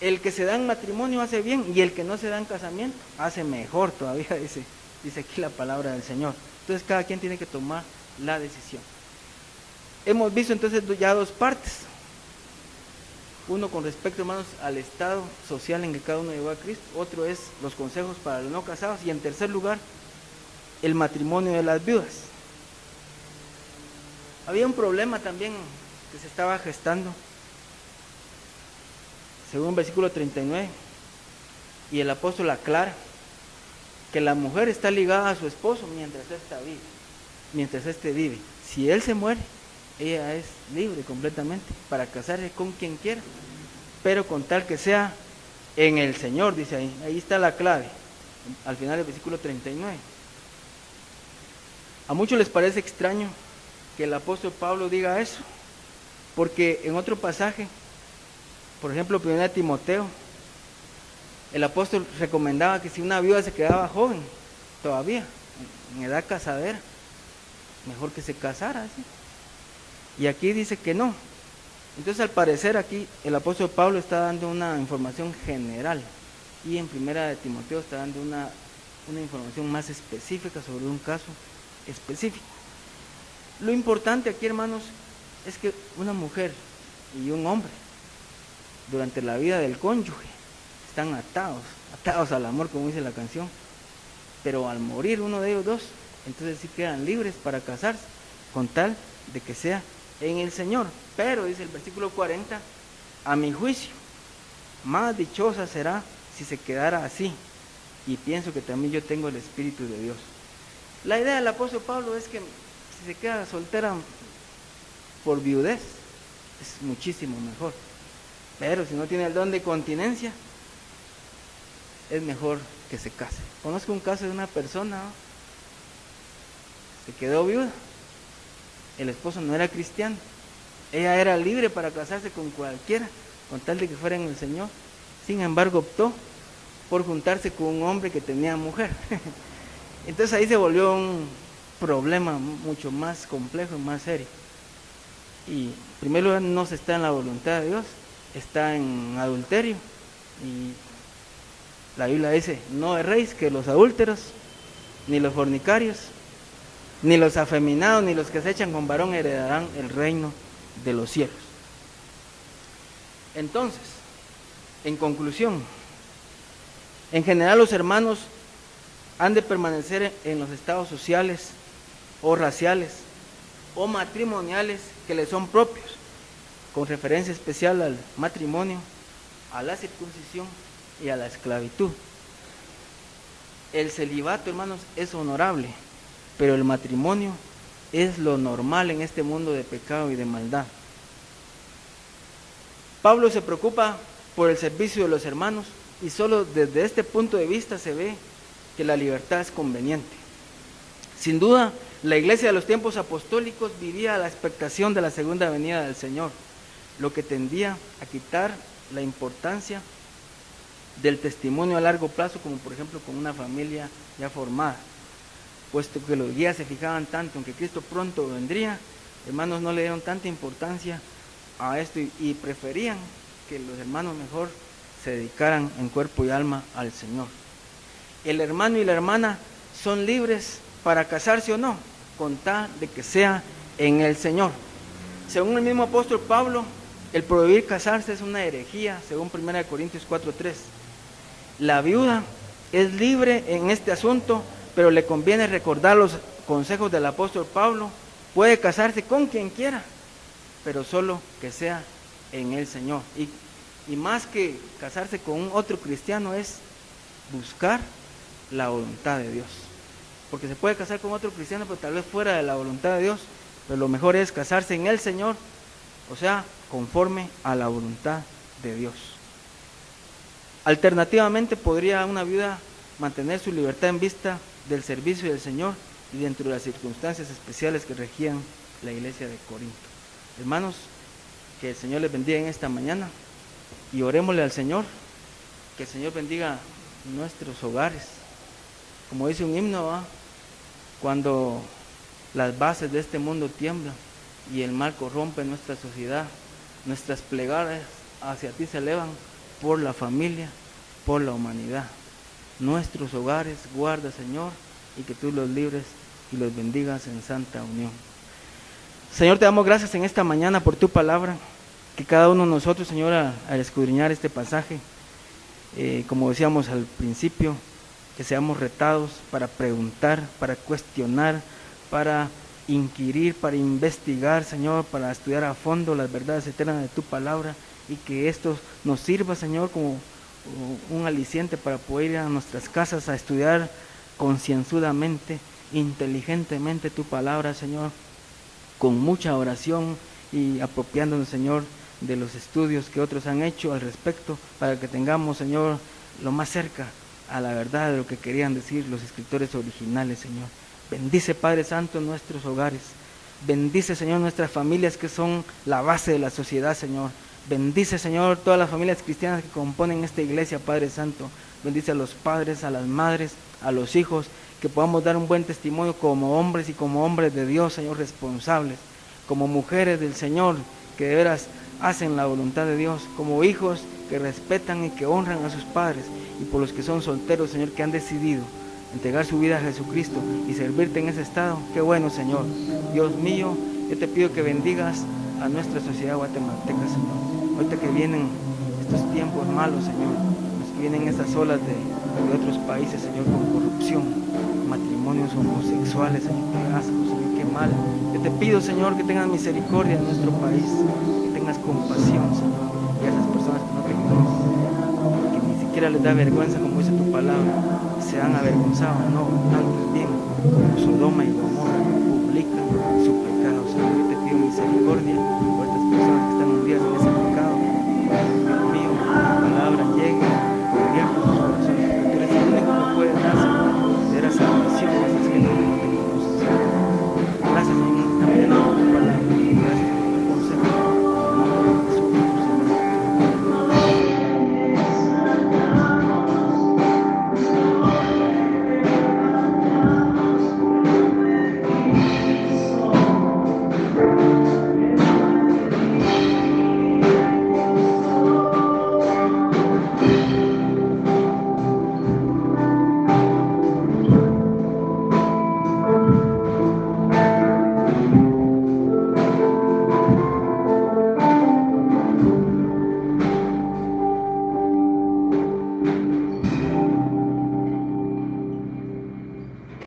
el que se da en matrimonio hace bien y el que no se da en casamiento hace mejor todavía, dice aquí la palabra del Señor. Entonces cada quien tiene que tomar la decisión. Hemos visto entonces ya dos partes. Uno con respecto, hermanos, al estado social en que cada uno llegó a Cristo. Otro es los consejos para los no casados. Y en tercer lugar, el matrimonio de las viudas. Había un problema también que se estaba gestando, según versículo 39, y el apóstol aclara que la mujer está ligada a su esposo mientras éste vive. Si él se muere, ella es libre completamente para casarse con quien quiera, pero con tal que sea en el Señor, dice ahí está la clave, al final del versículo 39. A muchos les parece extraño que el apóstol Pablo diga eso, porque en otro pasaje, por ejemplo, 1 Timoteo, el apóstol recomendaba que si una viuda se quedaba joven, todavía, en edad casadera, mejor que se casara, ¿sí? Y aquí dice que no. Entonces, al parecer, aquí el apóstol Pablo está dando una información general, y en 1 Timoteo está dando una información más específica sobre un caso específico. Lo importante aquí, hermanos, es que una mujer y un hombre, durante la vida del cónyuge, están atados al amor, como dice la canción, pero al morir uno de ellos dos, entonces sí quedan libres para casarse, con tal de que sea en el Señor. Pero, dice el versículo 40, a mi juicio, más dichosa será si se quedara así, y pienso que también yo tengo el Espíritu de Dios. La idea del apóstol Pablo es que si se queda soltera por viudez, es muchísimo mejor. Pero si no tiene el don de continencia, es mejor que se case. Conozco un caso de una persona, ¿no? Se quedó viuda, el esposo no era cristiano, ella era libre para casarse con cualquiera, con tal de que fuera en el Señor. Sin embargo, optó por juntarse con un hombre que tenía mujer. Entonces ahí se volvió un problema mucho más complejo y más serio. Y en primer lugar, no se está en la voluntad de Dios, está en adulterio. Y la Biblia dice, no erréis, que los adúlteros, ni los fornicarios, ni los afeminados, ni los que se echan con varón heredarán el reino de los cielos. Entonces, en conclusión, en general los hermanos han de permanecer en los estados sociales o raciales o matrimoniales que les son propios, con referencia especial al matrimonio, a la circuncisión y a la esclavitud. El celibato, hermanos, es honorable, pero el matrimonio es lo normal en este mundo de pecado y de maldad. Pablo se preocupa por el servicio de los hermanos y solo desde este punto de vista se ve que la libertad es conveniente. Sin duda, la iglesia de los tiempos apostólicos vivía a la expectación de la segunda venida del Señor, lo que tendía a quitar la importancia del testimonio a largo plazo, como por ejemplo con una familia ya formada, puesto que los guías se fijaban tanto en que Cristo pronto vendría, hermanos no le dieron tanta importancia a esto y preferían que los hermanos mejor se dedicaran en cuerpo y alma al Señor. El hermano y la hermana son libres para casarse o no, con tal de que sea en el Señor. Según el mismo apóstol Pablo, el prohibir casarse es una herejía, según 1 Corintios 4:3. La viuda es libre en este asunto, pero le conviene recordar los consejos del apóstol Pablo. Puede casarse con quien quiera, pero solo que sea en el Señor. Y más que casarse con un otro cristiano es buscar la voluntad de Dios. Porque se puede casar con otro cristiano, pero tal vez fuera de la voluntad de Dios. Pero lo mejor es casarse en el Señor, o sea, conforme a la voluntad de Dios. Alternativamente, podría una viuda mantener su libertad en vista del servicio del Señor y dentro de las circunstancias especiales que regían la iglesia de Corinto. Hermanos, que el Señor les bendiga en esta mañana y orémosle al Señor, que el Señor bendiga nuestros hogares. Como dice un himno, ¿va? Cuando las bases de este mundo tiemblan y el mal corrompe nuestra sociedad, nuestras plegarias hacia ti se elevan por la familia, por la humanidad. Nuestros hogares guarda, Señor, y que tú los libres y los bendigas en santa unión. Señor, te damos gracias en esta mañana por tu palabra, que cada uno de nosotros, Señor, al escudriñar este pasaje, como decíamos al principio, que seamos retados para preguntar, para cuestionar, para inquirir, para investigar, Señor, para estudiar a fondo las verdades eternas de tu palabra, y que esto nos sirva, Señor, como un aliciente para poder ir a nuestras casas a estudiar concienzudamente, inteligentemente tu palabra, Señor, con mucha oración y apropiándonos, Señor, de los estudios que otros han hecho al respecto, para que tengamos, Señor, lo más cerca a la verdad de lo que querían decir los escritores originales, Señor. Bendice, Padre Santo, nuestros hogares. Bendice, Señor, nuestras familias que son la base de la sociedad, Señor. Bendice, Señor, todas las familias cristianas que componen esta iglesia, Padre Santo. Bendice a los padres, a las madres, a los hijos, que podamos dar un buen testimonio como hombres y como hombres de Dios, Señor, responsables. Como mujeres del Señor, que de veras hacen la voluntad de Dios. Como hijos que respetan y que honran a sus padres. Y por los que son solteros, Señor, que han decidido entregar su vida a Jesucristo y servirte en ese estado. Qué bueno, Señor. Dios mío, yo te pido que bendigas a nuestra sociedad guatemalteca, Señor. Ahorita que vienen estos tiempos malos, Señor, los que vienen estas olas de otros países, Señor, con corrupción, matrimonios homosexuales, Señor, qué asco, Señor, qué mal. Yo te pido, Señor, que tengas misericordia en nuestro país, que tengas compasión, Señor, y a esas personas que no te conocen, que ni siquiera les da vergüenza, como dice tu palabra, se han avergonzado, no, antes bien, como